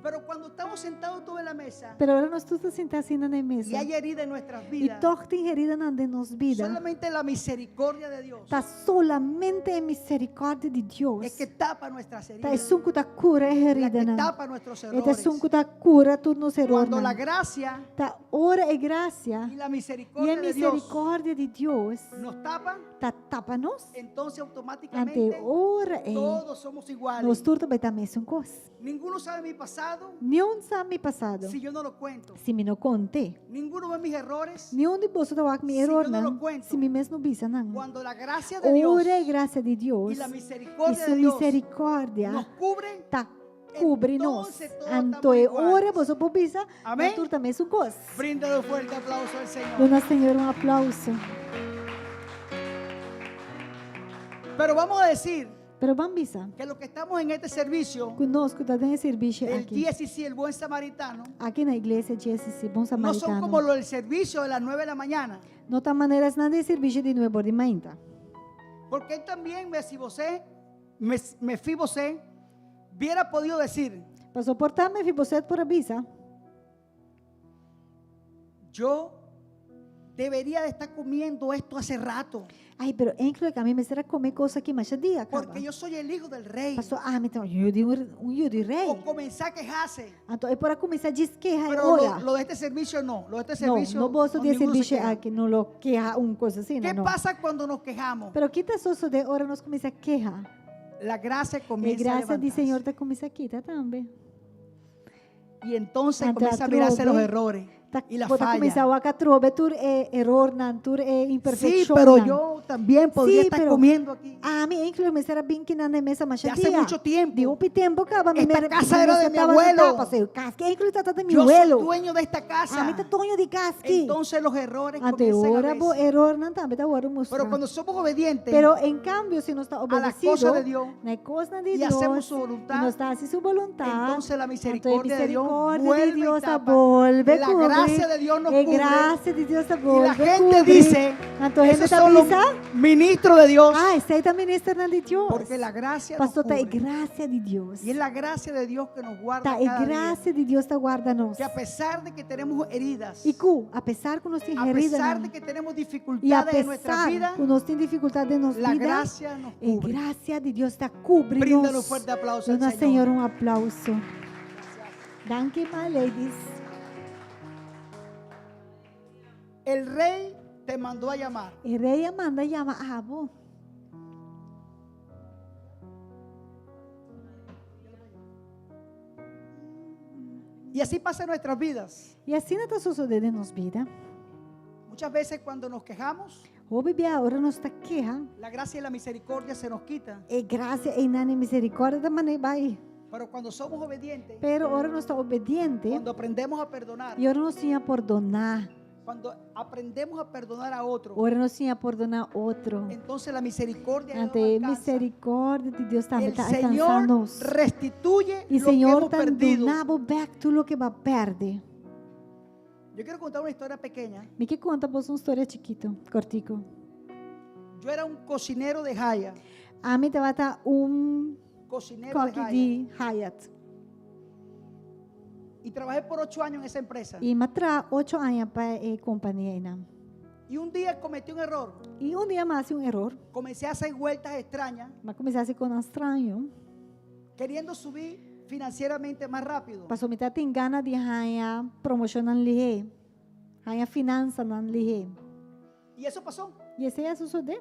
Pero cuando estamos sentados todos en la mesa Pero agora nós todos sentar assim na y mesa. hay herida en nuestras E vidas, toch tem herida na de nos vida. solamente la misericordia de Dios Tá solamente a misericórdia de Deus. es que tapa nuestras Tá heridas, sunco da cura a la herida que não. tapa nuestros E tá errores. sunco da cura tudo nos erros. Cuando la gracia Tá ora e graça y la e a misericordia de Dios misericórdia de Deus nos tapan, tá tapa-nos. entonces Ante automáticamente ora e todos somos iguales. nós tudo vai estar mesmo coisa. Ninguno sabe mi pasado. pasado Nenhum sabe meu passado. si yo no lo cuento. Se me não conte. Ninguno ve mis errores Nenhum de vocês está me Se error, eu não não. lo cuento. Se me mesmo bisa, não. cuando la gracia de Dios Ora a graça de y Deus la e misericordia sua de Dios misericórdia nos cubren. tá cobre nós. Entonces todos Então, estamos ora iguales. você pode bisa, Amém? tu também sua coisa. Bríndale un fuerte aplauso al Señor. Dona Senhor aplauso. Pero vamos a decir Pero vamos bisa. que los que estamos en este servicio, Conosco está dando serviço el aqui. 10 el buen samaritano, Aqui na igreja de Jesus, Bom no son Samaritano. como los del servicio de las 9 de la mañana. Não tá maneiras nada de serviço de nuevo de manhã. Porque él también, Mefibosé, hubiera podido decir, Para suportar-me, vi você por avisa. yo debería de estar comiendo esto hace rato, Ai, pero incluye que a mim me será comer coisa que mais dia, cara. porque yo soy el hijo del rey. Pastor, então, eu de um rei. O comenzar a quejarse. Então, é para começar a desquejar Pero ora. lo de este servicio no, lo de este Não, servicio não posso no, de ninguno se serviço queja. aqui, não lo queja coisa assim, ¿Qué não. pasa cuando nos quejamos? Pero que tá só de ora nós começa a quejar. La gracia E comienza a graça de levantarse. Senhor tá começa aqui, tá também. Y entonces Ante comienza a a mirarse los trove, errores Tá, y las pode começar fallas. a trobe, tur error, não, tur Sí, imperfeição. pero yo también podría Sí, estar pero- comiendo aquí. A mim, incluye, me será bem que na mesa mais De hace mucho tiempo. De um tempo, acaba. Esta casa era de mi abuelo. Casque, incluye, tá de mi Yo soy abuelo. dueño de esta casa. A mim, tá tonho de casque. Entonces los errores Ante comienzan ora, a bo veces. error, não tá, tá ora mostrar. Pero cuando somos obedientes Pero en cambio, si no está a las obedecido, cosas de Dios na coisa de y Dios, hacemos su y voluntad, no está haciendo su voluntad, entonces la entonces misericordia de Dios misericordia vuelve de y Dios tapa. vuelve La cubrir, gracia de Dios nos y cubre. gracia de Dios y vuelve la gente cubrir. dice, Entonces esos gente son los avisa, ministros de Dios. ah, esta aí também ministra de Dios. Porque la gracia nos Pastor, tá cubre. graça de Deus. Y es la gracia de Dios que nos guarda Tá, cada día. graça de Deus tá guarda-nos. Que a pesar de que tenemos heridas, E cu, apesar que nós temos a herida, pesar de que tenemos e dificultades en nuestra apesar vida, que nós temos dificuldade em nossa la vida, gracia nos a cubre. graça de Deus está cobrindo. Bríndale un fuerte aplauso al Dona Señor. Senhor aplauso. Danke, my ladies. El rey te mandó a llamar. El rei Amanda llama a Abo. Y así pasa en nuestras vidas. E assim não está sucedendo em nossa vida. Muchas veces cuando nos quejamos, O bebê agora nos está queja. la gracia y la misericordia se nos quita. E graça e nani misericórdia da maneira vai. Pero cuando somos obedientes, Pero agora nós está obediente. cuando aprendemos a perdonar, E agora nós tinha perdonar. cuando aprendemos a perdonar a otro, Agora nós tinha perdonar outro. entonces la misericordia de Dios Ante nos alcanza. misericórdia de Deus também El está Señor alcançando-nos. restituye E lo que Senhor hemos está perdido. dando back tudo que vai perder. Yo quiero contar una historia pequeña. Me que conta vos uma história chiquito, cortico. Yo era un cocinero de Jaya. A mim estava tá Cocinero de coque Jaya. de Hyatt. Y trabajé por 8 años en esa empresa. E matra 8 anos para a companhia. Y un día cometí un error. E dia mais error, Comencé a hacer vueltas extrañas, mas começasse com um estranho. queriendo subir financieramente más rápido. Passou metade tem gana de ganhar promoção na lihe. Ganhar finança na lihe. Y eso pasó. E esse é suceder.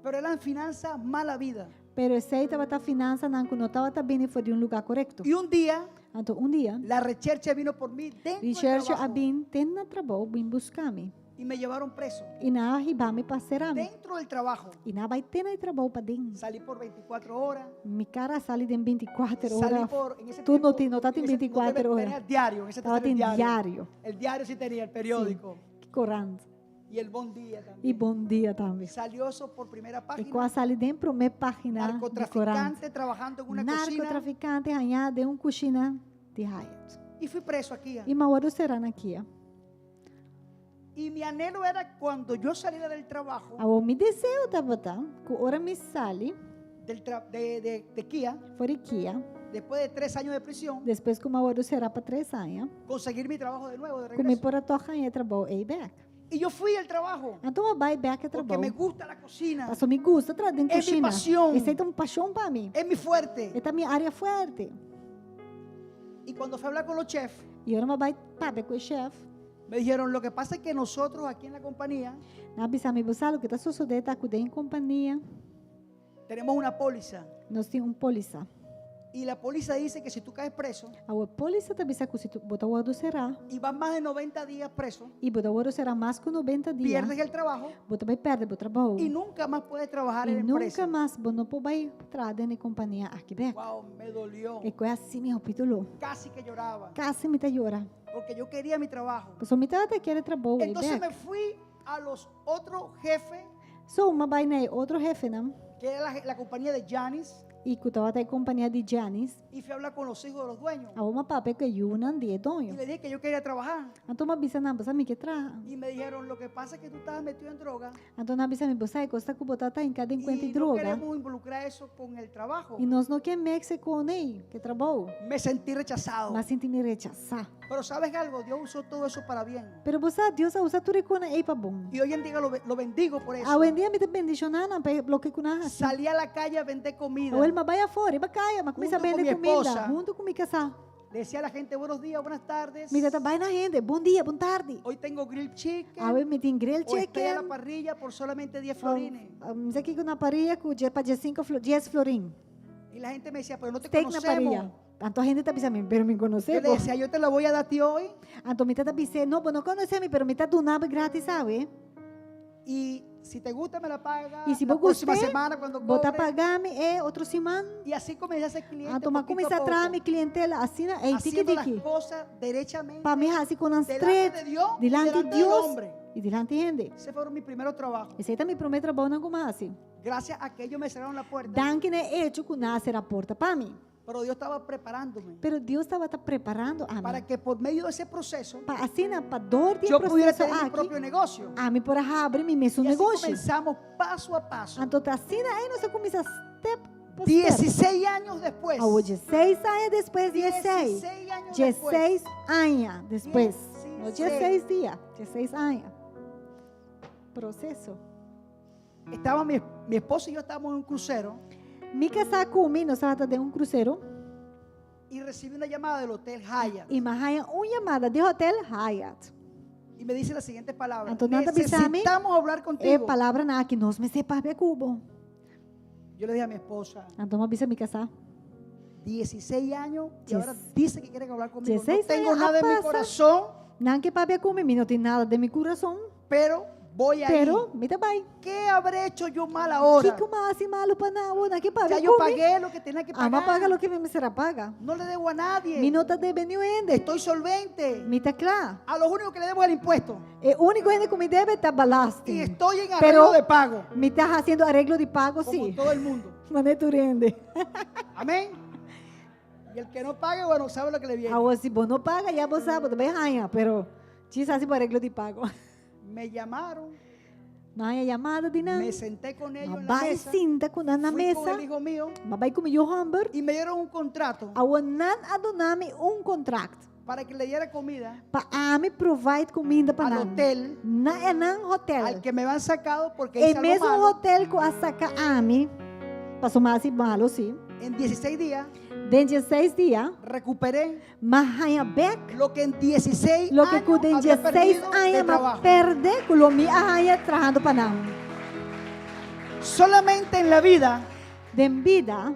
Pero eran finanzas mala vida. Pero esse aí estava finança não que não estava bem foi de lugar correto. Y un día, Então dia, la recherche vino por mí dentro del research a trabajo bem tem na trabalho, bem buscar-me. y me llevaron preso. E na arribar-me passerá-me. Dentro del trabajo. E na vai ter na trabalho para dentro. Salí por 24 horas. Mi cara sale de 24 Salí horas. por, en ese Tú no tiempo, no estás en ese- 24 tenía horas. el diario, en ese Estaba tenía en el diario. El diario sí tenía, el periódico. Correndo. Y el Bon Día también. E bom dia também. Salió eso por primera E página. quase sale de primeira página do Corante. Narcotraficante trabajando en una cocina. Narcotraficante ganhar de coxina de Hyatt. Y fui preso aquí. E Mauro será aqui. Y mi anhelo era cuando yo saliera del trabajo, A me desceu tava tá. Que hora me sale de Kia, fora aqui. después de 3 años de prisión, Depois que o Mauro será para 3 anos. conseguir mi trabajo de nuevo, de Comer regreso. por a toca ganhar trabalho e back. Y yo fui al trabajo Então eu vai back a porque me trabalho. gusta la cocina, Passou me gusta trazer em É minha coxina. paixão. Esse é uma paixão para mim. es mi fuerte. Esta é minha área forte. Y cuando fui a hablar con los chefs, E eu não vai pabe com o chefe. me dijeron, lo que pasa es que nosotros aquí en la compañía Na bisa me buscar o que está sucedendo tá com em companhia. tenemos una póliza Nós temos polícia. Y la póliza dice que si tú caes preso A polícia ta bisa ku situ bota wado será y vas más de 90 días preso, e bota wado será mais que 90 dias. pierdes el trabajo Bota vai perder o trabalho. y nunca más puedes trabajar en E la nunca empresa. mais bono po vai entrar dentro de companhia aqui back. Wow, me dolió. E coi assim me opitulo. Casi que lloraba Casi me ta llora. porque yo quería mi trabajo. Pessoa me ta quer trabalho e Entonces me back. fui a los otros jefes, So uma vai na outro jefe não. que era la compañía de Janis, E que tava até companhia de Janis. y fui a hablar con los hijos de los dueños. A uma pape que yunan de Y donho. le dije que yo quería trabajar. Então uma bisa não, basta me que tra. Y me dijeron, lo que pasa es que tú estabas metido en droga Então na bisa me bosa costa ku bota ta em cada enquanto y no droga. queremos involucrar eso con el trabajo. E nós não quer México nem que trabalho. Me sentí rechazado. Mas senti me rechazar. Pero ¿sabes algo? Dios usó todo eso para bien. Pero você Deus usa tudo com ei para bom. Y hoy en día lo bendigo por eso. Hoje em dia me te bendicionando para bloquear com nada. Salí a la calle a vender comida. Ou ele vai fora, vai caia, mas começa a Junto com vender minha comida esposa. junto com minha casa. Le decía a la gente, buenos días, buenas tardes. Me dá vai na gente, bom dia, boa tarde. Hoy tengo grill chicken. Hoje me tem grill O estoy a la chicken. parrilla por solamente 10 florines. Mas aqui com na parrilla com dia para 10 florim. Y la gente me decía, pero no te Steak na conocemos. parrilla. Tanto a gente tá pensando, pero me Yo conhece. le decía, yo te la voy a dar a ti hoy. Então me tá pensando, não, não conhece-me, pero me tá dando grátis, sabe? Y si te gusta, me la pagas E se la você próxima gostar, semana cuando botar cobre. pagar-me é outro semana. Y así comencé a ser cliente Então, mas poquito começa a poco, trazer clientela assim, é haciendo las tiki-tiki. cosas derechamente Para mim, assim, com as delante três, de Dios y delante de delante del Deus hombre. e delante de gente. Ese fueron mis primeros trabajos. Esse aí também promete trabalho não como assim. Gracias a que ellos me cerraron la puerta. Danke é hecho que nascer a porta para mim. Pero Dios estaba preparándome Pero Deus estava preparando a para mim. que por medio de ese proceso Para assim, para dor de yo pudiera processo tener mi aqui, propio negocio. a mim por abrir meu Y así negócio. comenzamos paso a paso. Então, assim, aí nós começa step por step. 16 años después. A 16 anos depois, 16. 16 años 16 anos depois. 16. No 16 dias, 16 anos. Processo. Estaba mi esposo y yo estábamos en un crucero Me casar comigo, nós estávamos de cruzeiro. y recibí una llamada del Hotel Hyatt E mais uma chamada de hotel Hyatt. y me dice las siguientes palabras. Entonces, nada avisame. Necesitamos hablar É contigo. palavra na que nós me separamos de Cuba. Yo le dije a mi esposa, Então, me avisa me casar. 16 años y Yes. ahora dice que quiere hablar conmigo. No 16 tengo años nada en mi pasa. corazón, Não que papai comigo, não tem nada de meu coração. pero voy a Pero, ir. me também. ¿Qué habré hecho yo mal Que ahora? como assim malo para não, não que Ya papai yo comigo. pagué lo que tenía que Ama paga pagar. lo que me será paga. No le debo a nadie. Me não tá devendo ainda. Estoy solvente. Me tá claro. A los únicos que le debo es el impuesto. É o único que me debe tá Y balaste. estoy en Pero- arreglo de pago. Me tá fazendo arreglo de pago, Como sim. todo el mundo. Mané turende. Amén. Y el que no pague, bueno, sabe lo que le viene. Agora, se você não paga, já você sabe, também rainha. Pero, diz assim para arreglo de pago. Me llamaron, Não há chamada de nada. me senté con ellos en la Vai mesa. sinta com na Fui con mesa. el hijo mío Vai comigo hamburger. y me dieron un contrato Agora, não adoname contrato. para que le diera comida Para me provide comida para al nós. hotel Não é não hotel. al que me habían sacado porque É hice algo mesmo malo. hotel que a saca a mim. Passou mais malo, sim. En 16 días Dentro de 6 dias, recuperé mas rainha back. lo que en 16 Lo que años com dentro había de 6 perdido de anos, mas trabajo. perde, com me a rainha trabalhando para nós. Solamente en la vida De vida,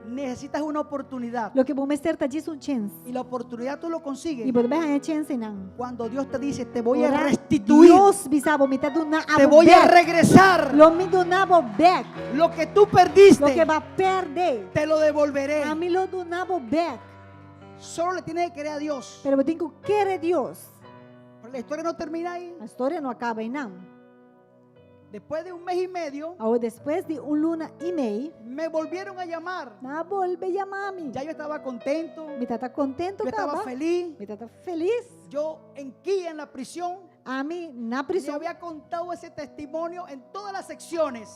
necesitas una oportunidad lo que vamos a ter diz chance. y la oportunidad tú lo consigues E pode rainha chance não. cuando Dios te dice te voy a Ora, restituir, Deus bisabo me tá dando te voy a back. regresar Lo me donava back. lo que tú Lo que perdiste, vai perder. te lo devolveré. A mim lo donava back. Solo le tienes que creer a Dios. Pero eu tenho que querer Deus. Pero la historia no termina ahí. A história não acaba aí não. Después de un mes y medio Agora, depois de luna e meio, me volvieron a llamar. na volve chamar-me. Ya yo estaba contento, Me tá contento, yo estaba tava. feliz. Me tá feliz. Yo en Kia, en la prisión, A mim, na le prisão, había contado ese testimonio en todas las secciones.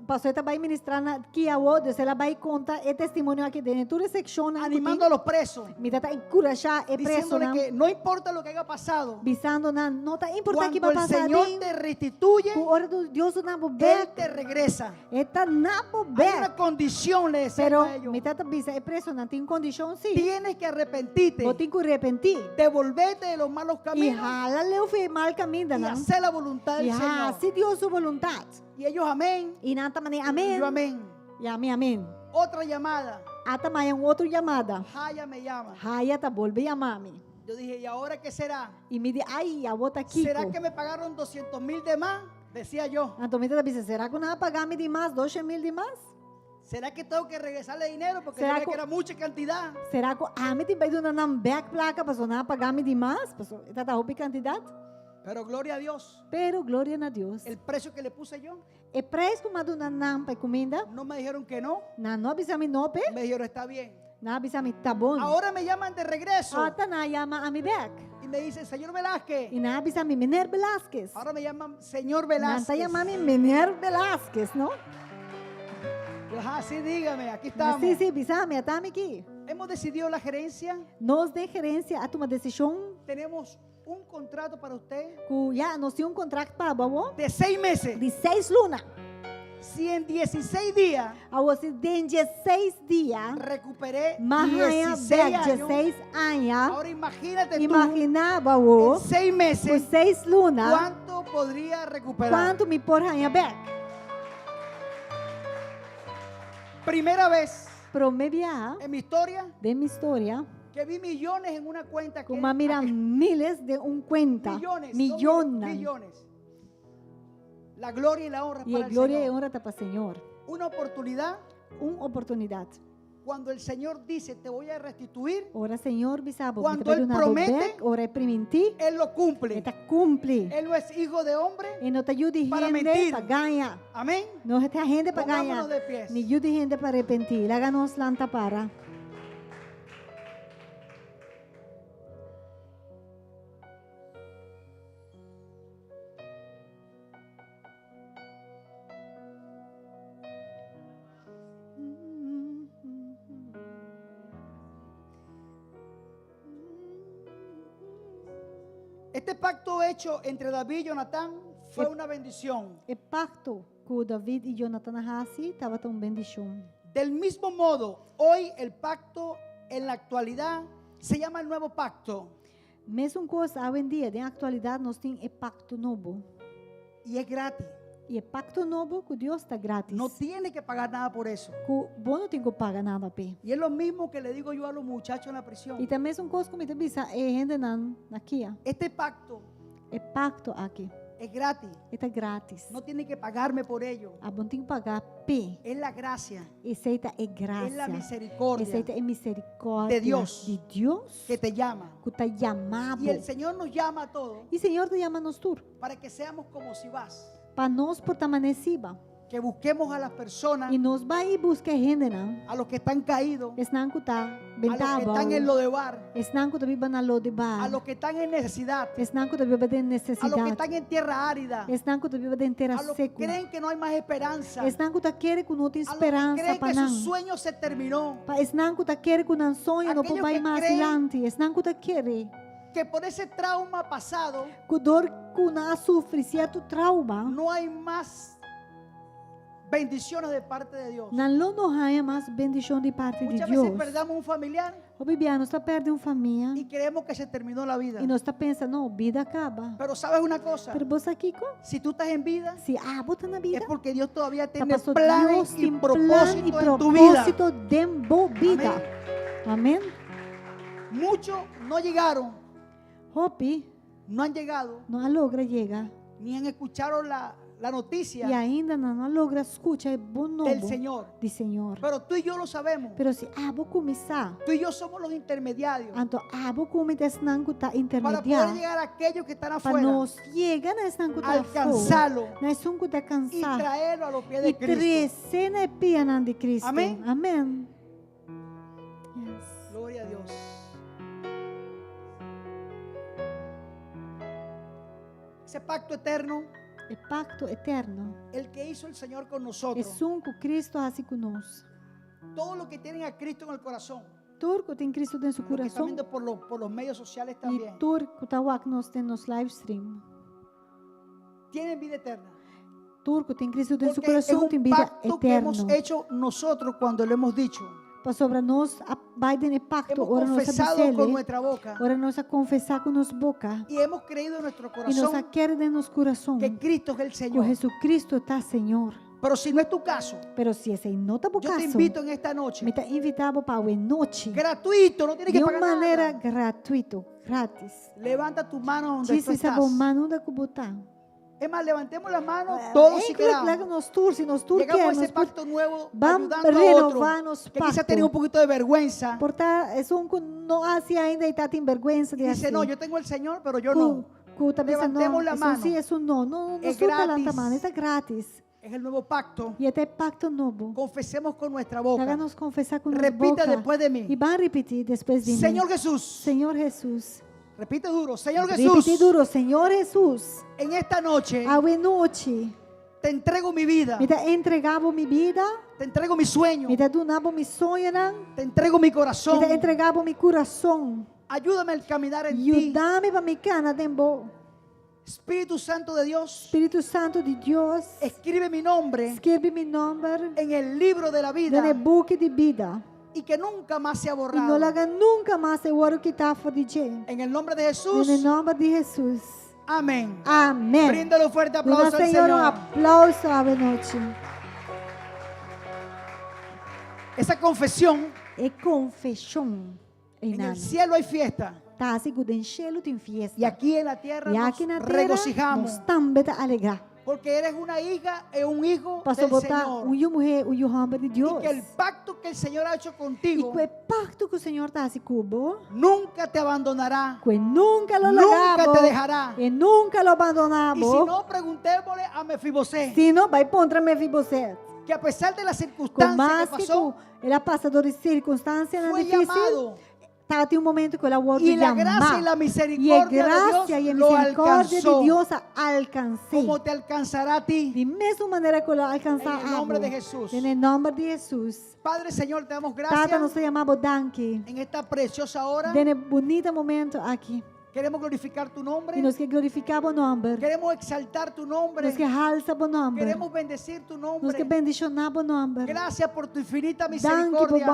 pastor vai ministrar na que a Deus, ela vai contar o testemunho aqui dentro, toda secção, Animando a los presos, me tá encorajar e preso, diciéndole não, que no importa lo que haya pasado, visando não tá importante que cuando vai el passar Señor bem, te restituye, por hora do Deus na Él back, te regresa. eta na Hay una back, condición, le decía pero a ellos. me tá visa é preso, não tem condição sim, Tienes que arrepentirte, vou ter que arrepentir, devolverte de los malos e caminos rala o fui mal caminho, y não, hacer la voluntad e del Señor. se Deus sua vontade, Y ellos amén, e nanta maneira, y yo amém, amén. e amém, amém. otra llamada. Ata may ang outro chamada. Jaya me llama. Haya ta volve chamar-me. Yo dije, ¿y ahora qué será? E me di, ai, a outra Kiko. ¿Será que me pagaron 200,000 de más? Decía yo. A Tomita ta disse, será que não vai pagar-me de mais, 12,000 de mais? ¿Será que tengo que regresarle dinero? Porque yo ¿Será veía que- que era mucha cantidad. Será que me tem pedido na back placa para não pagar-me de mais? Esta tá roupa quantidade? Pero gloria a Dios. Pero glória a Deus. El precio que le puse yo, E preço que madu na nam para comida, no me dijeron que no. na não avisa-me não, pe? Me dijeron, está bien. Na avisa-me tá bom. Ahora me llaman de regreso. Ata na llama a mi back. Y me dicen, señor Velázquez. E na avisa-me, Miner Velázquez. Ahora me llaman señor Nanta Velázquez. llama-me Miner Velázquez, não? Yo, ajá, sí, dígame, aquí estamos. Sim, sim, avisa-me, atame aqui. Hemos decidido la gerencia. Nós de gerência a tomar decisão Tenemos un contrato para usted que já nós tínhamos contrato para a de 6 meses. de 6 lunas. Si en 16 días A você tem 16 dias, recuperé mas 16 años, 16 anos, ahora imagínate tú, imaginava en o 6 por meses, 6 lunas, ¿cuánto podría recuperar? quanto me por rainha back. Primera vez Pro me viajar en mi historia de minha história, que vi millones en una cuenta que como mira miles de cuenta, millones, millones. millones. La gloria y la honra E para a el glória e Señor. honra tá para o Senhor. Una oportunidad Uma oportunidade. cuando el Señor dice te voy a restituir, Ora, Senhor, bisabo, Quando me Ele promete, back, ora é permitir, Él lo cumple. eta cumpre. Él no es hijo de hombre. E não te ajude Para gente mentir. para ganhar. Amén. Não te gente para ganhar. Pongámonos de pies. Ni ajude gente para arrepentir. Háganos lanta para. Este pacto hecho entre David y Jonatán fue una bendición. E pacto que David e Jonathan Hassi estava tão bendição. Del mismo modo, hoy el pacto en la actualidad se llama el nuevo pacto Mesma coisa, hoje em dia, na atualidade, nós temos pacto novo. y es gratis. E é pacto novo que Deus está grátis. No tiene que pagar nada por eso. Que bom não tem que pagar nada, pe. Y es lo mismo que le digo yo a los muchachos en la prisión. E também são coisas como te bisa, é gente aqui. Este pacto É pacto aqui. es gratis. Está grátis. No tiene que pagarme por ello. A bom tem que pagar, pe. Es la gracia, Aceita é es la graça. misericordia Aceita é misericórdia de Deus. de Deus que te llama. que está chamado. Y el Señor nos llama a todos E o Senhor te chama nos tur. para que seamos como si vas. Para nós por amaneciba. Que busquemos a las personas, E nós vai buscar gente, não? a los que están caídos, Esnan que tá a los que bentava. están en lo de bar, Esnan que tá viva na lo de a bar. los que están en necesidad, Esnan que tá viva de a los que necessidade. están en tierra árida, Esnan que tá viva de terra a los que seco. creen que no hay más esperanza, Esnan que tá quer que não tem a los que esperança creen para que su não. sueño se terminó, Pa esnan que tá quer que não sonho não Aquellos vai que mais creen- adiante. Esnan que tá quer que por ese trauma pasado que dor que não sofre certo trauma. no hay más bendiciones de parte de Dios. Não não há mais bendição de parte de Muchas veces Deus. perdamos un familiar O Bibiano está perdendo família y creemos que se terminó la vida. e nós está pensando, não, vida acaba. Pero sabes una cosa, Pero você Kiko, si tú estás en vida, se bota na vida, es porque Dios todavía tá tiene passando planes Deus y tem plan e propósitos en tu vida. propósito de vida. Amém? Muchos no llegaron, Hope no han llegado, não logra chegar ni han escuchado la noticia e ainda não logra escutar bom del novo Señor. do Senhor. Pero tú y yo lo sabemos. Pero se vou começar, Tú y yo somos los intermediarios então vou começar nanco tá para poder intermediar llegar a aquellos que están para afuera, nós chegar nesse nanco tá fora. alcanzarlo Nós somos tá y cansar traerlo a los pies e de Cristo. crescer na pia de Cristo. Amém? Amém. Yes. Gloria a Dios. Ese pacto eterno, É pacto eterno. el que hizo el Señor con É nosotros. que Cristo hace conosco. Todos los que tienen a Cristo en el corazón, Turco tem Cristo dentro do los que están coração viendo por los medios sociales e también, turco tá o que nós temos live stream. tienen vida eterna. Turco tem Cristo dentro do Porque es coração, tem un vida pacto que hemos eterna. hecho nosotros cuando lo hemos dicho. Para sobre nós, Biden é pacto, Hemos ora nós confesado con abisele, nuestra boca ora nós a confessar com nos boca y hemos creído en nuestro e nós a corazón querer de nos coração que Cristo es el que Señor. Jesucristo está Senhor. Pero si no es tu caso, Pero si esse não tá bom yo te caso, invito en esta noche, me tá invitado para a noite gratuito, no tienes de que uma pagar maneira nada. gratuito, grátis. Levanta tu mano donde Diz tú essa estás. bom mano da cubuta. Es más, levantemos las manos todos si Inclusive queramos. nos tour, se nos tour Llegamos a queremos, ese pacto nuevo vamos ayudando a otro renovar nos que quizás tenía un pacto. poquito de vergüenza. Portar, é um que não hace ainda e está tem vergonha de Y dice, hacer. no, yo tengo el Señor, pero yo no. Talvez Levantemos não, la isso mano. sim, isso não. Não É surta lá grátis. mano, isso é grátis. Es el nuevo pacto. E até pacto novo. Confesemos con nuestra boca. Háganos confessar com nossa Repita boca. después de E mí. vai repetir depois de Señor mim. Jesús. Senhor Jesus. Repite duro. Señor Repite Jesús. duro, Senhor Jesus. En esta noche A noite, te entrego mi vida. me tá entregava minha vida, Te entrego mi sueño. me tá donava mi sonho, Te entrego mi me corazón. tá entregava mi coração. Ayúdame a caminar en ti. Ajuda-me para me cana tempo. Espíritu Santo de Dios. Espírito Santo de Deus, Escribe mi nombre escreve meu nome en el libro de la vida. no book de vida. Y que nunca más sea E não borrado. larga nunca mais o ouro que está fora de gente. En el nombre de Jesús. No nome de Jesus. Amén. Amém. Bríndale un fuerte Dona aplauso al Senhor Señor. aplauso à noite. Esa confesión, E confissão em en nada. el cielo hay fiesta. Tá seguro em cielo tem fiesta. Y aquí en la tierra E nos aqui na terra regocijamos. nós também tá alegrar. Porque eres una hija e un hijo Passou del botar Señor. mulher, o homem de Y Deus. que el pacto que el Señor ha hecho E contigo que o pacto que o Senhor tá se cubo, nunca te abandonará. que nunca lo Nunca largamos. te dejará. E nunca lo Y abandonamos. si no, preguntémosle a Mefibosé, Se não, vai contra Mefibosete. que a pesar de las Com circunstancias mais que que pasó, ela passa por circunstâncias fue difíceis, llamado. tá, tem um momento que ela volta Y a la gracia y chamar. la E a misericordia de graça e a Dios lo misericórdia alcanzó. de Deus alcancei. Como te alcanzará a ti. De mesma maneira que ela alcançar En el nombre de Jesús. Em nome de Jesus. Padre, Señor, te damos Tata, nós gracias te chamamos danke. en esta preciosa hora. Nesse bonito momento aqui. Queremos glorificar tu E nombre. nós que glorificamos o nome. Queremos exaltar tu nombre. Nós que alça o nome. Queremos bendecir tu Nós nombre. que bendicionamos o nome. Gracias por tu infinita Danke misericordia.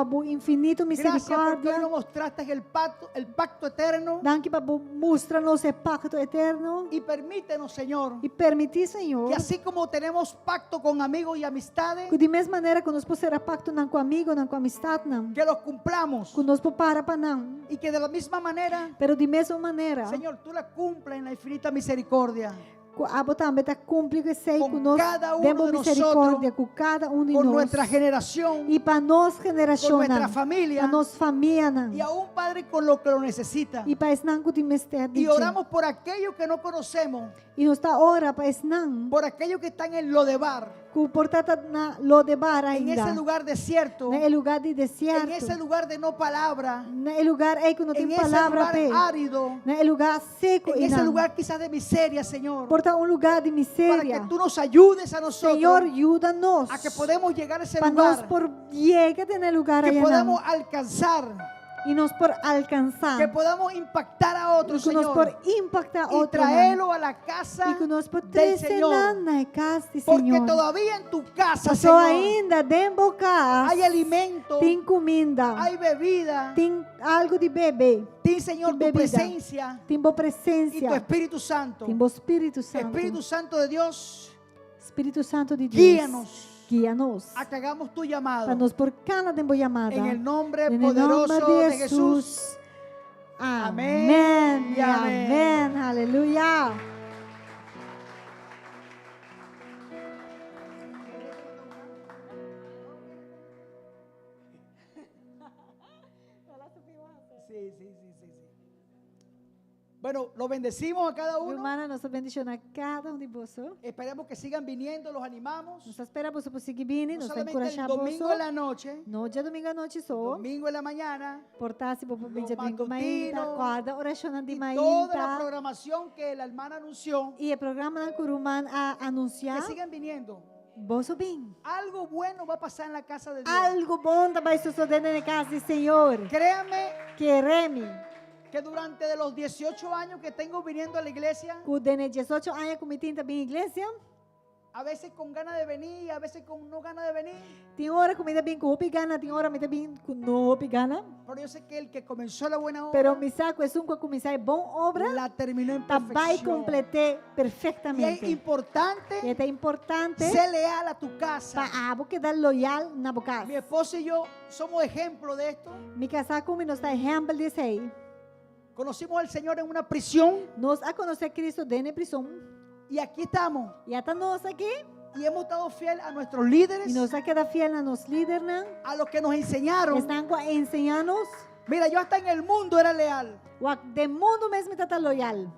por infinito Gracias porque hoy misericórdia. nos mostraste el pacto eterno. Danke por mostrar-nos o pacto eterno. Y permítenos, Señor, E permitir, Senhor, que así como tenemos pacto con amigos y amistades, que de mesma maneira que nós possamos pacto não com amigo, não com amistade, não. que los cumplamos. Que nós para não. Y que de la misma manera, Pero de mesma maneira, Señor, tú la cumplas en la infinita misericordia. a também está cumprindo que sei Com que nós cada um demos de misericórdia com cada de Con nós. nuestra generación, E para nós con generação, nuestra familia, para nós família, não. y aún, Padre, con lo que lo necesita. E para não que de mistério de Y oramos por aquellos que no conocemos, E nós está ora para não. por aquellos que están en Lodebar, Que portata na lo de bar en ainda. ese lugar desierto, No lugar de en deserto. ese lugar de no palabra, No lugar aí que não en tem ese palavra lugar pe. árido, No lugar seco en e ese não. lugar quizás de miseria, Señor, Porta lugar de para miséria. que tú nos ayudes a nosotros Senhor, ajuda-nos. a que podamos llegar a ese Para nós lugar, por llegar no lugar que aí podamos não. alcanzar, E nós por alcançar. que podamos impactar a E otros, que nós Señor, por impactar y outro. traerlo a la casa E que nós por del trazer Señor. na casa do Porque Senhor. todavía en tu casa, Só Señor, ainda dentro casa. hay alimento, Tem comida. hay bebida, Tem algo de beber. tem, Señor, tu bebida. presencia Tem boa y tu presença. Espíritu Santo. Tem bom Espírito Santo. Espíritu Santo de Dios, Espírito Santo de Deus. guíanos Guia-nos. a que hagamos tu Para llamado nos por cada tempo chamada. en el nombre Em poderoso nome de Jesús. Amém. Amém e amém. Amém. Aleluia. Sí, sí, sí, sí, sí. Bueno, lo bendecimos a cada uno. Irmã, nós bendicionamos cada de vocês. Esperemos que sigan viniendo, los animamos. Nós esperamos por seguir vindo, No nós solamente el encorajamos. domingo en la noche, No dia domingo à noite só. domingo en la mañana, Portar-se por dia domingo matutino, manhã, acorda, oração de y manhã. toda la programación que la hermana anunció, E o programa na Curumã a anunciar. que sigan viniendo. Vos bem. Algo bueno va a pasar en la casa de Dios. Algo bom vai suceder na casa do Senhor. Créame Queremos que durante de los 18 años que tengo viniendo a la iglesia, que dentro 18 anos que me tinha bem igreja, A veces con ganas de venir, a veces con no ganas de venir. Tem hora comida bem com hopi gana, tem hora comida bem com no hopi gana. Pero yo sé que el que comenzó la buena obra, Pero mi saco es un que começar bom obra, la terminó en tá vai perfección. completar Y es perfectamente. E importante é importante ser leal a tu casa. para abo quedar loyal na boca. Mi esposo y yo somos ejemplo de esto. Mi casar com nos está exemplo disso aí. Conocimos al Señor en una prisión Nós a conhecer Cristo dentro da prisão. y aquí estamos. E até nós aqui, Y hemos estado fiel a nuestros líderes, e nós a quedar fiel a nos líderes, a los que nos enseñaron. estão ensinando. Mira, yo hasta en el mundo era leal. O de mundo mesmo está loyal.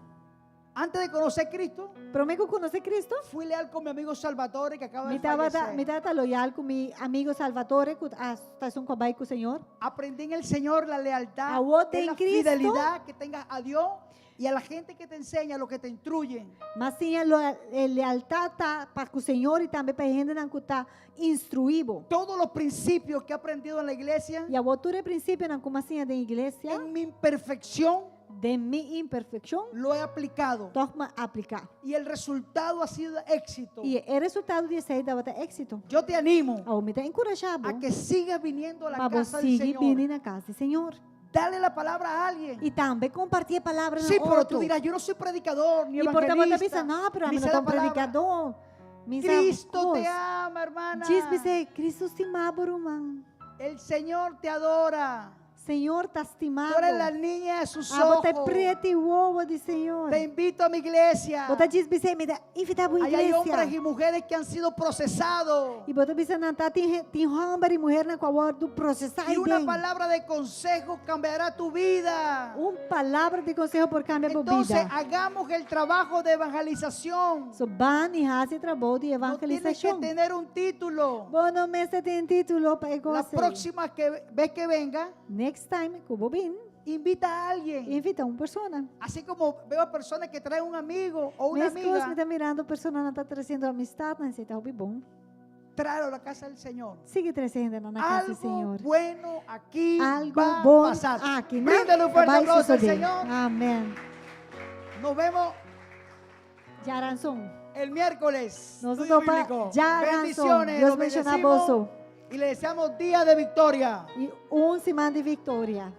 Antes de conocer a Cristo, Pero me conhecer Cristo, fui leal con mi amigo Salvatore que acaba me de fallecer. estava loyal com meu amigo Salvatore, que está um cobai com o Senhor. Aprendí en el Señor la lealtad, A vos es en la Cristo. fidelidad que tengas a Dios y a la gente que te enseña, a los que te instruyen. Mas sim, a lealtade tá para o Senhor e também para a gente que está instruído. Todos los principios que he aprendido en la iglesia, E a altura de princípio, na como assim, da igreja, en mi imperfección, de minha imperfeição, lo he aplicado. toma aplicar. Y el resultado ha sido éxito. E o resultado disso aí dava êxito. Yo te animo A me está encorajado a que sigas viniendo a la para casa você del seguir Señor. vindo na casa do Senhor. Dale la palabra a alguien. E também compartilhar a palavra Sí, no pero outro. tú dirás, yo no soy predicador ni E por também você evangelista. pensa, não, pero ni eu sé não la sou palabra. predicador. Cristo te ama, hermana. Diz-me, Cristo te ama, irmão. El Señor te adora. Senhor está Tú estimado. eres la niña de sus A você ojos. preto e ovo de Senhor. Te invito a mi iglesia. Você diz, me dá invita a boa Ahí hay hombres igreja. y mujeres que han sido procesados. E você pensa, não, tem homem e mulher na qual do processar Y una bem. palabra de consejo cambiará tu vida. Palavra de conselho por cambio de Entonces, vida. hagamos el trabajo de evangelización. So, van e hace trabalho de No tienes que evangelização. tener un título. Bueno, me tem título para La você. próxima vez que venga, Next time, como bem, invita a alguien. invita uma pessoa. Así como veo a personas que traen un amigo o una Mesmo que você amiga, está mirando, a pessoa não está trazendo amistade, não está bom. tráelo a la casa del Señor. Sigue trazendo na casa do Algo Senhor. bueno aquí Algo va a bom pasar. aqui, né? Bríndale un fuerte Vai aplauso al suceder. Señor. Amém. Nos vemos Já ransom. el miércoles. Nós Estudio vamos bíblico. já ransom. Bendiciones. Deus Nos menciona bendecimos bolso. y le deseamos día de victoria. E semana de vitória.